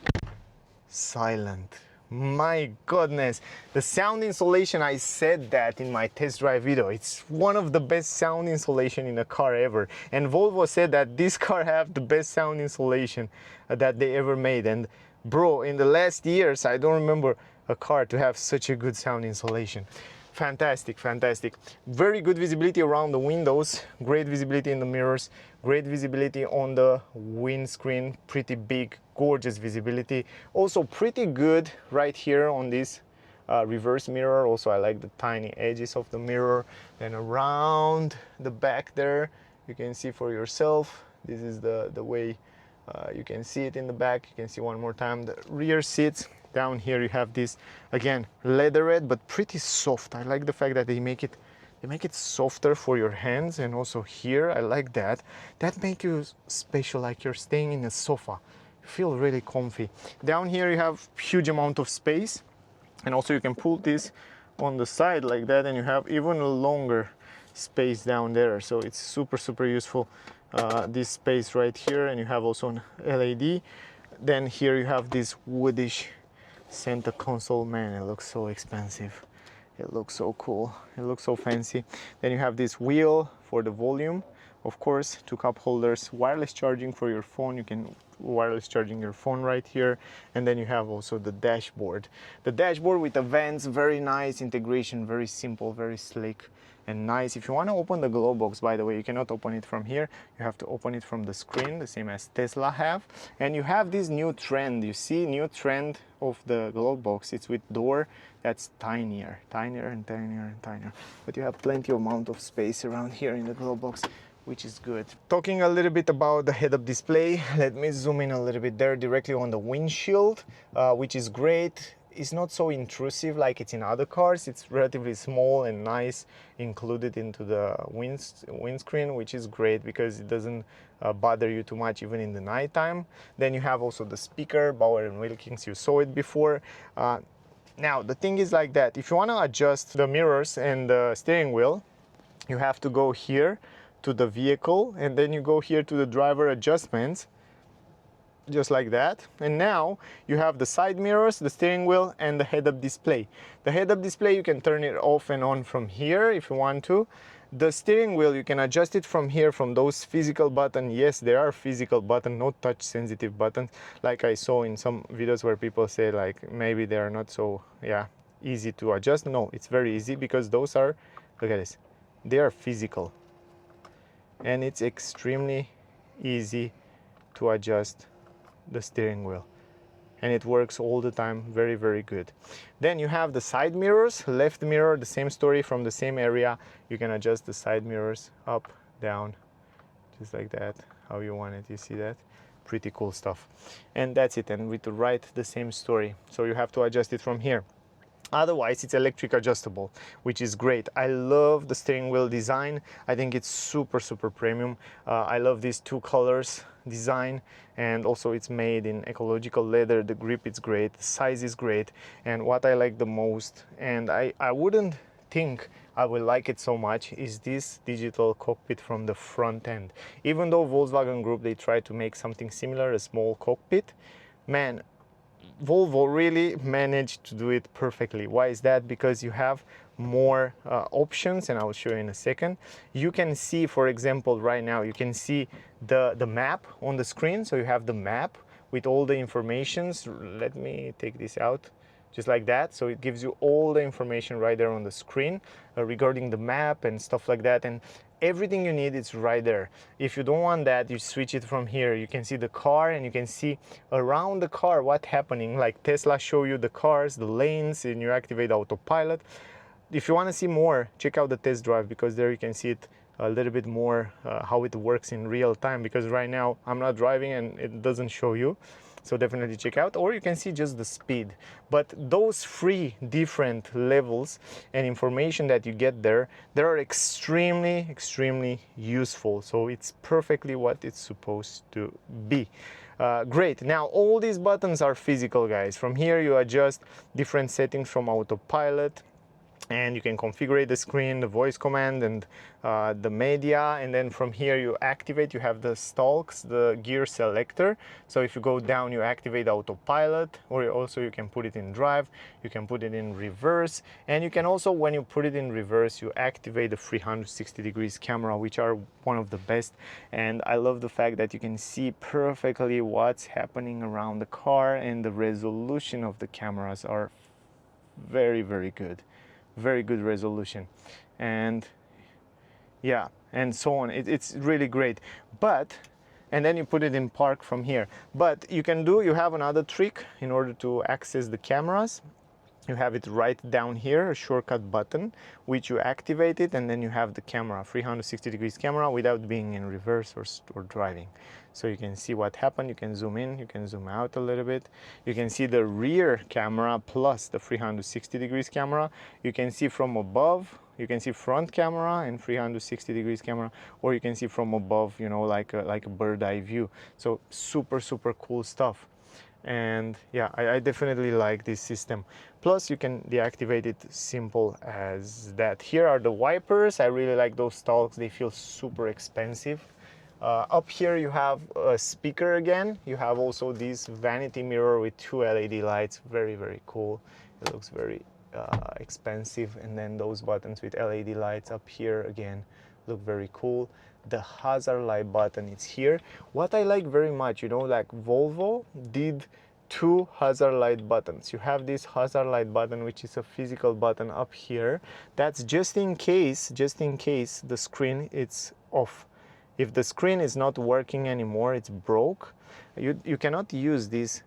silent. My goodness, the sound insulation, I said that in my test drive video, it's one of the best sound insulation in a car ever. And Volvo said that this car have the best sound insulation that they ever made. And bro, in the last years I don't remember a car to have such a good sound insulation. Fantastic. Very good visibility around the windows, great visibility in the mirrors, great visibility on the windscreen, pretty big, gorgeous visibility. Also pretty good right here on this reverse mirror. Also I like the tiny edges of the mirror. Then around the back there, you can see for yourself. This is the way you can see it in the back. You can see one more time the rear seats. Down here you have this, again, leatherette, but pretty soft. I like the fact that they make it softer for your hands, and also here I like that. That makes you special, like you're staying in a sofa. You feel really comfy. Down here you have huge amount of space, and also you can pull this on the side like that, and you have even a longer space down there. So it's super useful, this space right here, and you have also an LED. Then here you have this woodish center console. Man, it looks so expensive. It looks so cool. It looks so fancy. Then you have this wheel for the volume, of course, 2 cup holders, wireless charging for your phone. You can wireless charging your phone right here. And then you have also the dashboard. The dashboard with the vents, very nice integration, very simple, very slick and nice. If you want to open the glove box, by the way, you cannot open it from here. You have to open it from the screen, the same as Tesla have. And you have this new trend. You see, new trend of the glove box. It's with door that's tinier and tinier. But you have plenty of amount of space around here in the glove box, which is good. Talking a little bit about the head-up display, let me zoom in a little bit there directly on the windshield, which is great. is not so intrusive like it's in other cars. It's relatively small and nice, included into the windscreen, which is great because it doesn't bother you too much even in the nighttime. Then you have also the speaker, Bauer & Wilkins, you saw it before. Now the thing is like that, if you want to adjust the mirrors and the steering wheel, you have to go here to the vehicle, and then you go here to the driver adjustments, just like that. And now you have the side mirrors, the steering wheel, and the head-up display. The head-up display, you can turn it off and on from here if you want to. The steering wheel, you can adjust it from here, from those physical buttons. Yes, there are physical buttons, not touch sensitive buttons, like I saw in some videos where people say like maybe they are not so easy to adjust. No, it's very easy because those are, look at this, they are physical, and it's extremely easy to adjust the steering wheel, and it works all the time very, very good. Then you have the side mirrors, left mirror, the same story, from the same area. You can adjust the side mirrors up, down, just like that, how you want it. You see that? Pretty cool stuff. And that's it. And with the right, the same story, so you have to adjust it from here. Otherwise, it's electric adjustable, which is great. I love the steering wheel design. I think it's super, super premium. I love these two colors design, and also it's made in ecological leather. The grip is great, the size is great, and what I like the most, and I wouldn't think I will like it so much, is this digital cockpit from the front end. Even though Volkswagen Group, they try to make something similar, a small cockpit, man, Volvo really managed to do it perfectly. Why is that? Because you have more options, and I will show you in a second. You can see, for example, right now, you can see the map on the screen. So you have the map with all the informations. Let me take this out, just like that. So it gives you all the information right there on the screen regarding the map and stuff like that. And everything you need is right there. If you don't want that, you switch it from here. You can see the car, and you can see around the car what's happening. Like Tesla show you the cars, the lanes, and you activate autopilot. If you want to see more, check out the test drive, because there you can see it a little bit more, how it works in real time, because right now I'm not driving and it doesn't show you. So definitely check out, or you can see just the speed. But those three different levels and information that you get there, they are extremely, extremely useful. So it's perfectly what it's supposed to be. Great. Now all these buttons are physical, guys. From here you adjust different settings from autopilot, and you can configure the screen, the voice command, and the media. And then from here you activate, you have the stalks, the gear selector. So if you go down, you activate autopilot, or also you can put it in drive, you can put it in reverse, and you can also, when you put it in reverse, you activate the 360 degrees camera, which are one of the best. And I love the fact that you can see perfectly what's happening around the car, and the resolution of the cameras are very, very good. Very good resolution, and yeah, and so on. It's really great. But, and then you put it in park from here. But you have another trick in order to access the cameras. You have it right down here, a shortcut button, which you activate it, and then you have the camera, 360 degrees camera, without being in reverse or driving. So you can see what happened. You can zoom in, you can zoom out a little bit. You can see the rear camera plus the 360 degrees camera. You can see from above, you can see front camera and 360 degrees camera, or you can see from above, you know, like a bird eye view. So super, super cool stuff. And yeah, I definitely like this system. Plus you can deactivate it, simple as that. Here are the wipers. I really like those stalks, they feel super expensive. Up here you have a speaker again. You have also this vanity mirror with two LED lights, very, very cool. It looks very expensive. And then those buttons with LED lights up here again look very cool. The hazard light button is here. What I like very much, you know, like Volvo did two hazard light buttons. You have this hazard light button, which is a physical button up here. That's just in case the screen is off. If the screen is not working anymore, it's broke, you cannot use this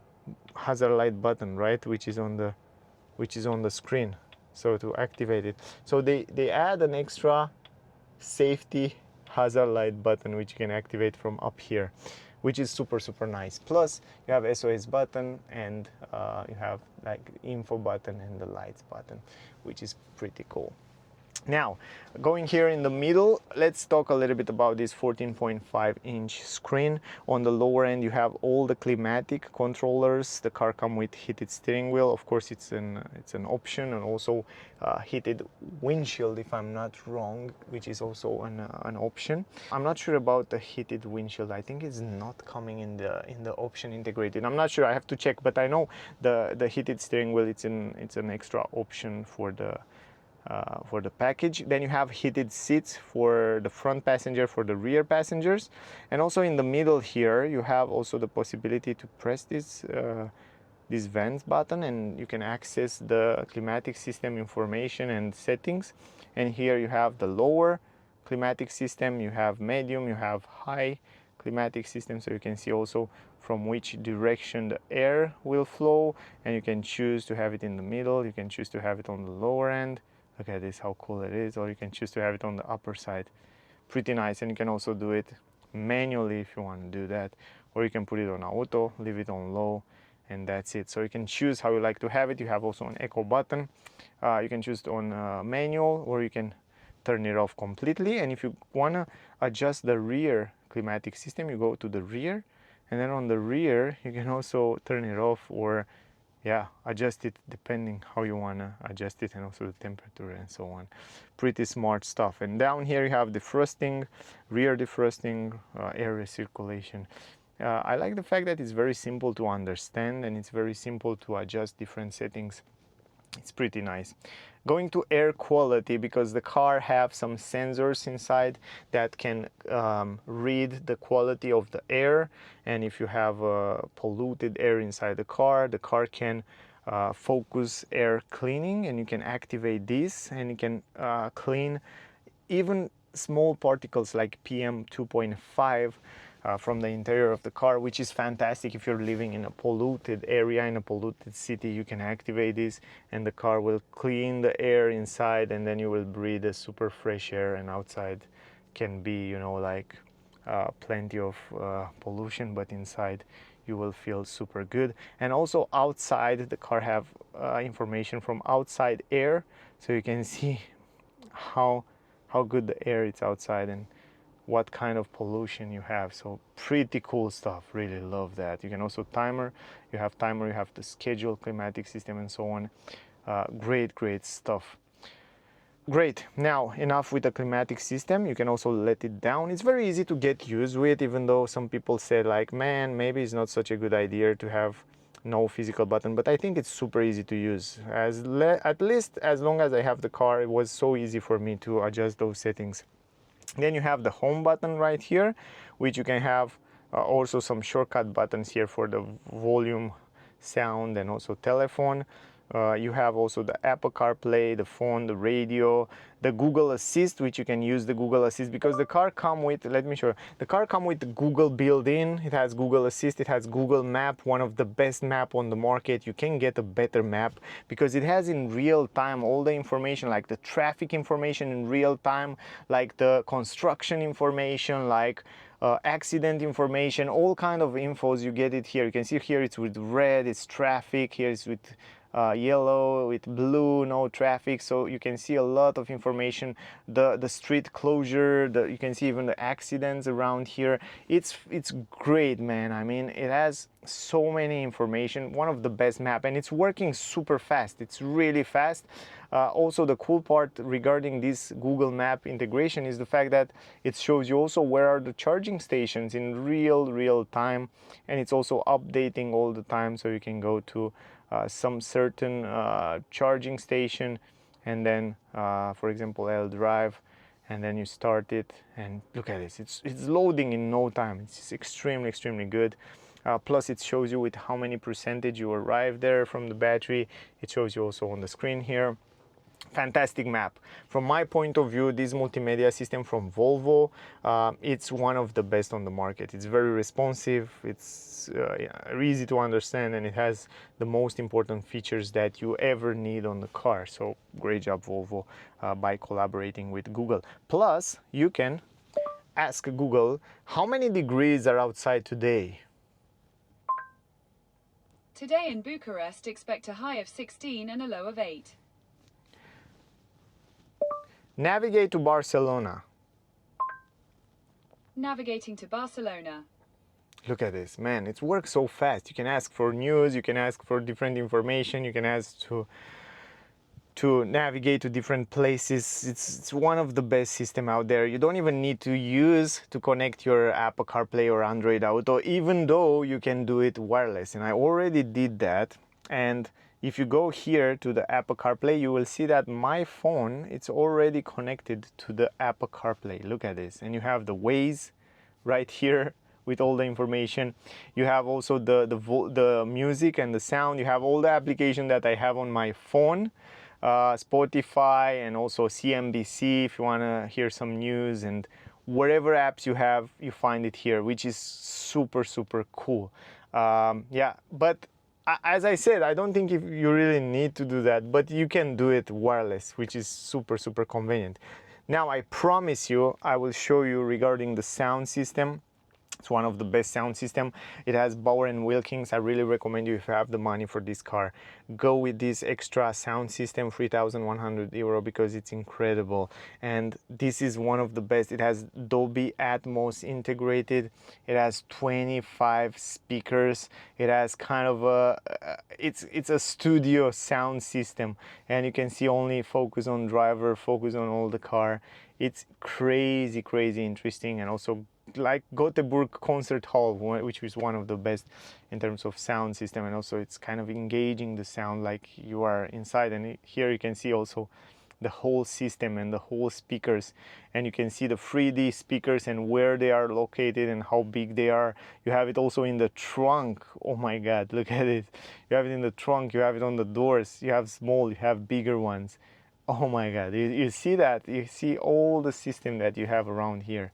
hazard light button, right, which is on the screen. So to activate it, so they add an extra safety hazard light button, which you can activate from up here. which is super nice. Plus you have SOS button, and you have like info button and the lights button, which is pretty cool. Now, going here in the middle, let's talk a little bit about this 14.5-inch screen. On the lower end, you have all the climatic controllers. The car comes with heated steering wheel. Of course, it's an option, and also heated windshield, if I'm not wrong, which is also an option. I'm not sure about the heated windshield. I think it's not coming in the option integrated. I'm not sure. I have to check, but I know the heated steering wheel. It's an extra option for the package. Then you have heated seats for the front passenger, for the rear passengers, and also in the middle here you have also the possibility to press this vents button, and you can access the climatic system information and settings. And here you have the lower climatic system, you have medium, you have high climatic system, so you can see also from which direction the air will flow, and you can choose to have it in the middle, you can choose to have it on the lower end. Look at this, how cool it is. Or you can choose to have it on the upper side. Pretty nice. And you can also do it manually if you want to do that. Or you can put it on auto, leave it on low, and that's it. So you can choose how you like to have it. You have also an echo button. You can choose on manual, or you can turn it off completely. And if you want to adjust the rear climatic system, you go to the rear. And then on the rear, you can also turn it off, or adjust it depending how you want to adjust it, and also the temperature and so on. Pretty smart stuff. And down here you have defrosting, rear defrosting, air recirculation. I like the fact that it's very simple to understand, and it's very simple to adjust different settings. It's pretty nice. Going to air quality, because the car have some sensors inside that can read the quality of the air, and if you have polluted air inside the car can focus air cleaning, and you can activate this, and you can clean even small particles like PM 2.5 from the interior of the car, which is fantastic. If you're living in a polluted area, in a polluted city, you can activate this, and the car will clean the air inside, and then you will breathe a super fresh air, and outside can be, you know, like plenty of pollution, but inside you will feel super good. And also outside, the car have information from outside air, so you can see how good the air is outside and what kind of pollution you have. So pretty cool stuff, really love that. You can also you have the schedule, climatic system, and so on. Great stuff. Great. Now enough with the climatic system. You can also let it down. It's very easy to get used with, even though some people say like, man, maybe it's not such a good idea to have no physical button, but I think it's super easy to use. At least as long as I have the car, it was so easy for me to adjust those settings. Then you have the home button right here, which you can have also some shortcut buttons here for the volume, sound, and also telephone. You have also the Apple CarPlay, the phone, the radio, the Google Assist, which you can use the Google Assist because the car come with, let me show you, the car come with the Google built-in. It has Google Assist, it has Google Map, one of the best map on the market. You can get a better map because it has in real time all the information, like the traffic information in real time, like the construction information, like accident information, all kind of infos. You get it here. You can see here it's with red, it's traffic, here it's with yellow, with blue, no traffic. So you can see a lot of information, the street closure, you can see even the accidents around here. It's great, man. I mean, it has so many information, one of the best map, and it's working super fast. It's really fast. Also, the cool part regarding this Google Map integration is the fact that it shows you also where are the charging stations in real time, and it's also updating all the time, so you can go to some certain charging station, and then for example L Drive, and then you start it, and look at this, it's loading in no time. It's extremely good. Plus it shows you with how many percentage you arrive there from the battery. It shows you also on the screen here. Fantastic map. From my point of view, this multimedia system from Volvo, it's one of the best on the market. It's very responsive, it's easy to understand, and it has the most important features that you ever need on the car. So great job Volvo by collaborating with Google. Plus you can ask Google, how many degrees are outside today? Today in Bucharest, expect a high of 16 and a low of 8. Navigate to Barcelona. Navigating to Barcelona. Look at this, man, it works so fast. You can ask for news, you can ask for different information, you can ask to navigate to different places. It's one of the best system out there. You don't even need to connect your Apple CarPlay or Android Auto, even though you can do it wireless. And I already did that. And if you go here to the Apple CarPlay, you will see that my phone, it's already connected to the Apple CarPlay. Look at this. And you have the Waze right here with all the information. You have also the music and the sound. You have all the application that I have on my phone. Spotify and also CNBC if you want to hear some news, and whatever apps you have, you find it here, which is super cool. Yeah, but as I said, I don't think if you really need to do that, but you can do it wireless, which is super convenient. Now I promise you, I will show you regarding the sound system. It's one of the best sound system. It has Bauer & Wilkins. I really recommend you, if you have the money for this car, go with this extra sound system, 3,100 euro, because it's incredible. And this is one of the best. It has Dolby Atmos integrated. It has 25 speakers. It has kind of a, it's a studio sound system. And you can see only focus on driver, focus on all the car. It's crazy interesting, and also like Gothenburg Concert Hall, which is one of the best in terms of sound system, and also it's kind of engaging the sound like you are inside. And here you can see also the whole system and the whole speakers, and you can see the 3D speakers and where they are located and how big they are. You have it also in the trunk. Oh my god, look at it. You have it in the trunk, you have it on the doors, you have small, you have bigger ones. Oh my god, you see that? You see all the system that you have around here.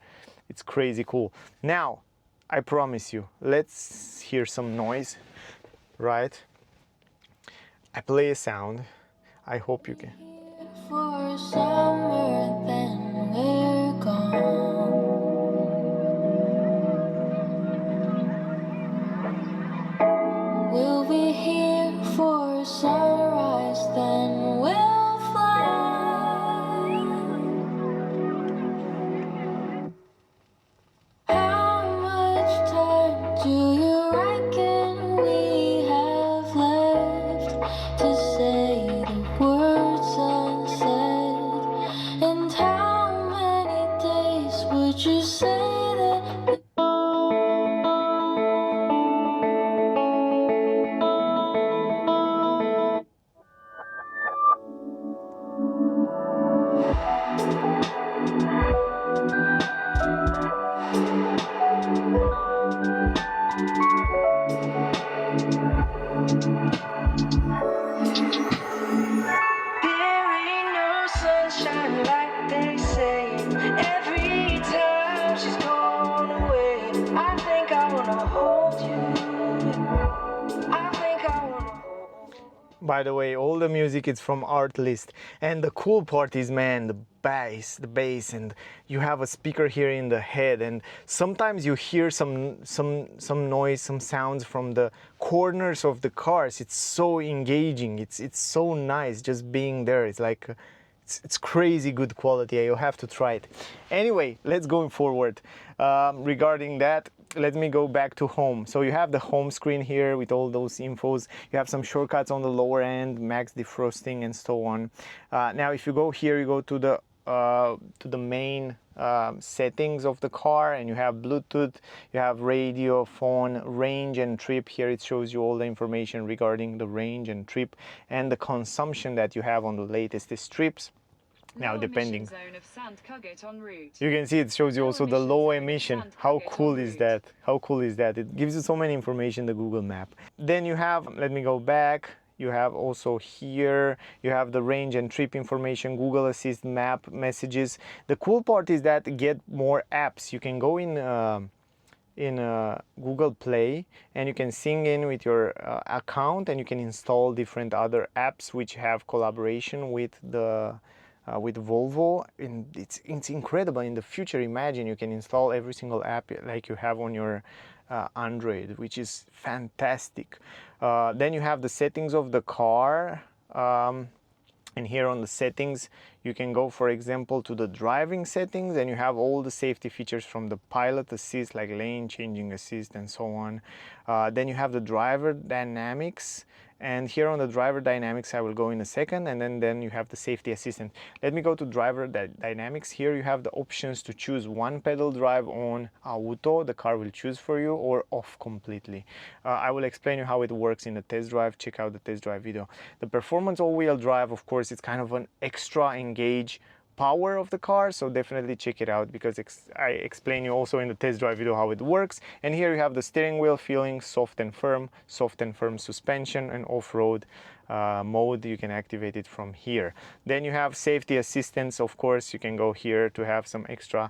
It's crazy cool. Now, I promise you, let's hear some noise, right? I play a sound. I hope you can. For summer, then we're gone. We'll be here for sunrise, then we'll fly. How much time do you reckon we have left to say the words unsaid? And how many days would you say that? There ain't no sunshine like they say. Every time she's gone away, I think I wanna hold you. I think I wanna hold you. By the way, all the music is from Artlist, and the cool part is, man, the bass, and you have a speaker here in the head, and sometimes you hear some noise, some sounds from the corners of the cars. It's so engaging. It's so nice just being there. It's like it's crazy good quality. You have to try it. Anyway, let's go forward. Regarding that, let me go back to home. So you have the home screen here with all those infos. You have some shortcuts on the lower end, max defrosting and so on. Now if you go here, you go to the main settings of the car, and you have Bluetooth, you have radio, phone, range and trip. Here it shows you all the information regarding the range and trip and the consumption that you have on the latest trips. Now, depending, Zone of Sand Cuggett en route. you can see it shows you also the low emission. How cool is that? How cool is that? It gives you so many information, the Google map. Then you have, let me go back. You have also here, you have the range and trip information, Google Assist, map, messages. The cool part is that get more apps. You can go in Google Play, and you can sync in with your account, and you can install different other apps which have collaboration with the with Volvo, and it's incredible. In the future, imagine you can install every single app like you have on your Android, which is fantastic. Then you have the settings of the car. And here on the settings, you can go, for example, to the driving settings, and you have all the safety features from the pilot assist, like lane changing assist and so on. Then you have the driver dynamics, and here on the driver dynamics I will go in a second, and then you have the safety assistant. Let me go to driver dynamics. Here you have the options to choose one pedal drive on auto, the car will choose for you, or off completely. I will explain you how it works in the test drive. Check out the test drive video. The performance all-wheel drive, of course, it's kind of an extra engage power of the car, so definitely check it out, because I explain you also in the test drive video how it works. And here you have the steering wheel feeling soft and firm suspension, and off-road mode. You can activate it from here. Then you have safety assistance. Of course, you can go here to have some extra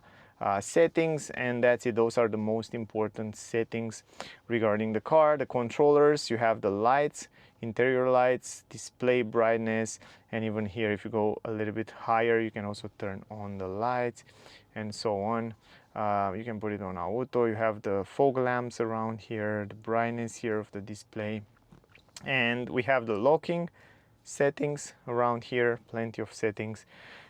settings, and that's it. Those are the most important settings regarding the car. The controllers, you have the lights, interior lights, display brightness, and even here if you go a little bit higher you can also turn on the lights and so on. You can put it on auto. You have the fog lamps around here, the brightness here of the display, and we have the locking settings around here, plenty of settings.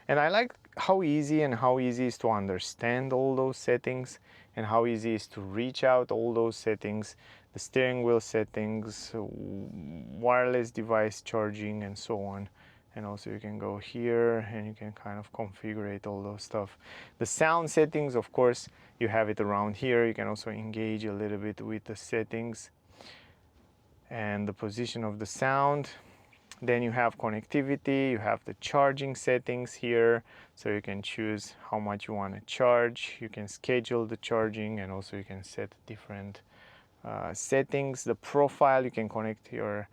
And I like how easy it is to understand all those settings, and how easy it is to reach out all those settings. The steering wheel settings, wireless device charging, and so on. And also you can go here and you can kind of configure all those stuff. The sound settings, of course, you have it around here. You can also engage a little bit with the settings and the position of the sound. Then you have connectivity, you have the charging settings here, so you can choose how much you want to charge. You can schedule the charging, and also you can set different settings. The profile, you can connect your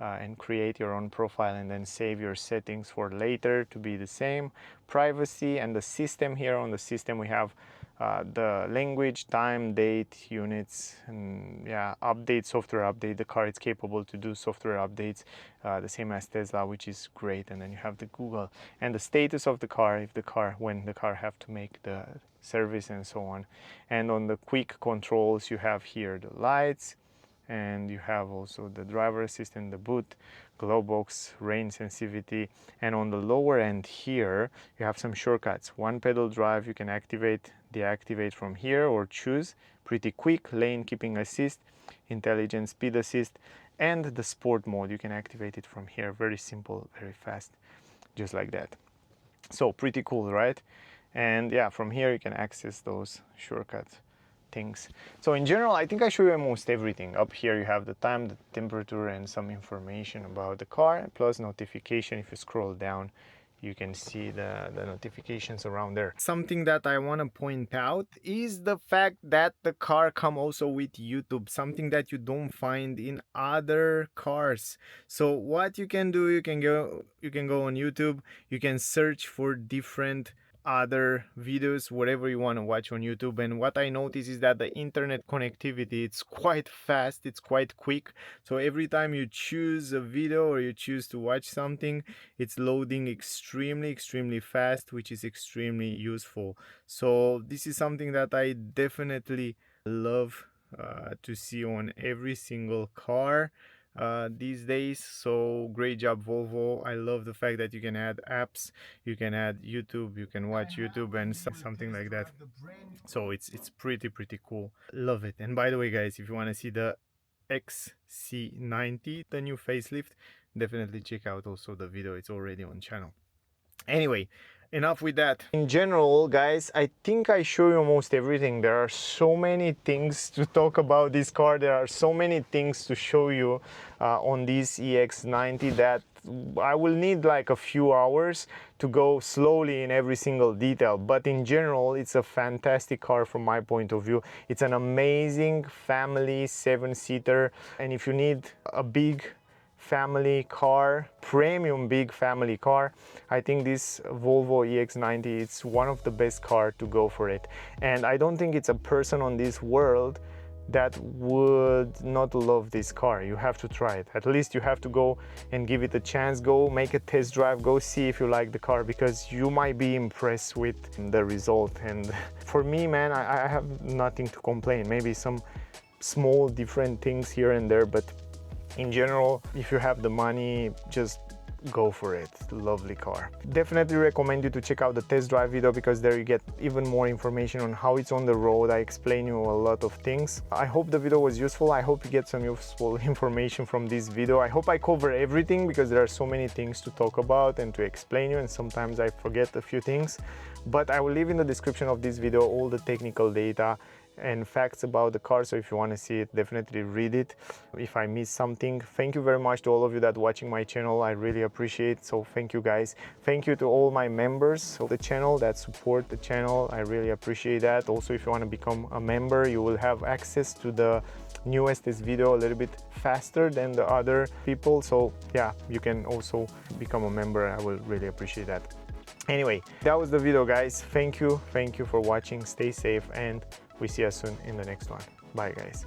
and create your own profile and then save your settings for later to be the same. Privacy and the system. Here on the system we have the language, time, date, units, and yeah, update, software update. The car is capable to do software updates, the same as Tesla, which is great. And then you have the Google and the status of the car, when the car have to make the service and so on. And on the quick controls you have here the lights, and you have also the driver assistant, the boot, glow box, rain sensitivity. And on the lower end here you have some shortcuts. One pedal drive, you can activate, deactivate from here, or choose. Pretty quick. Lane keeping assist, intelligent speed assist, and the sport mode, you can activate it from here. Very simple, very fast, just like that. So pretty cool, right? And yeah, from here you can access those shortcuts things. So in general, I think I show you almost everything. Up here you have the time, the temperature, and some information about the car, plus notification. If you scroll down you can see the notifications around there. Something that I want to point out is the fact that the car comes also with YouTube, something that you don't find in other cars. So what you can do, you can go on YouTube, you can search for different other videos, whatever you want to watch on YouTube. And what I notice is that the internet connectivity, it's quite fast, it's quite quick. So every time you choose a video or you choose to watch something, it's loading extremely fast, which is extremely useful. So this is something that I definitely love to see on every single car these days. So great job, Volvo. I love the fact that you can add apps, you can add YouTube, you can watch YouTube and something like that. So it's pretty cool. Love it. And by the way guys, if you want to see the XC90, the new facelift, definitely check out also the video. It's already on channel. Anyway, enough with that. In general guys, I think I show you almost everything. There are so many things to talk about this car, there are so many things to show you on this EX90 that I will need like a few hours to go slowly in every single detail. But in general, it's a fantastic car from my point of view. It's an amazing family 7-seater, and if you need a big family car, premium big family car, I think this Volvo EX90 is one of the best cars to go for it. And I don't think it's a person on this world that would not love this car. You have to try it. At least you have to go and give it a chance. Go make a test drive, go see if you like the car, because you might be impressed with the result. And for me, man, I have nothing to complain. Maybe some small different things here and there, but in general, if you have the money, just go for it. Lovely car. Definitely recommend you to check out the test drive video, because there you get even more information on how it's on the road. I explain you a lot of things. I hope the video was useful. I hope you get some useful information from this video. I hope I cover everything, because there are so many things to talk about and to explain you, and sometimes I forget a few things. But I will leave in the description of this video all the technical data and facts about the car, so if you want to see it, definitely read it. If I miss something, thank you very much to all of you that watching my channel. I really appreciate it, so thank you guys. Thank you to all my members of the channel that support the channel. I really appreciate that. Also, if you want to become a member, you will have access to the newest video a little bit faster than the other people. So yeah, you can also become a member. I will really appreciate that. Anyway, that was the video, guys. Thank you for watching. Stay safe, and we see you soon in the next one. Bye, guys.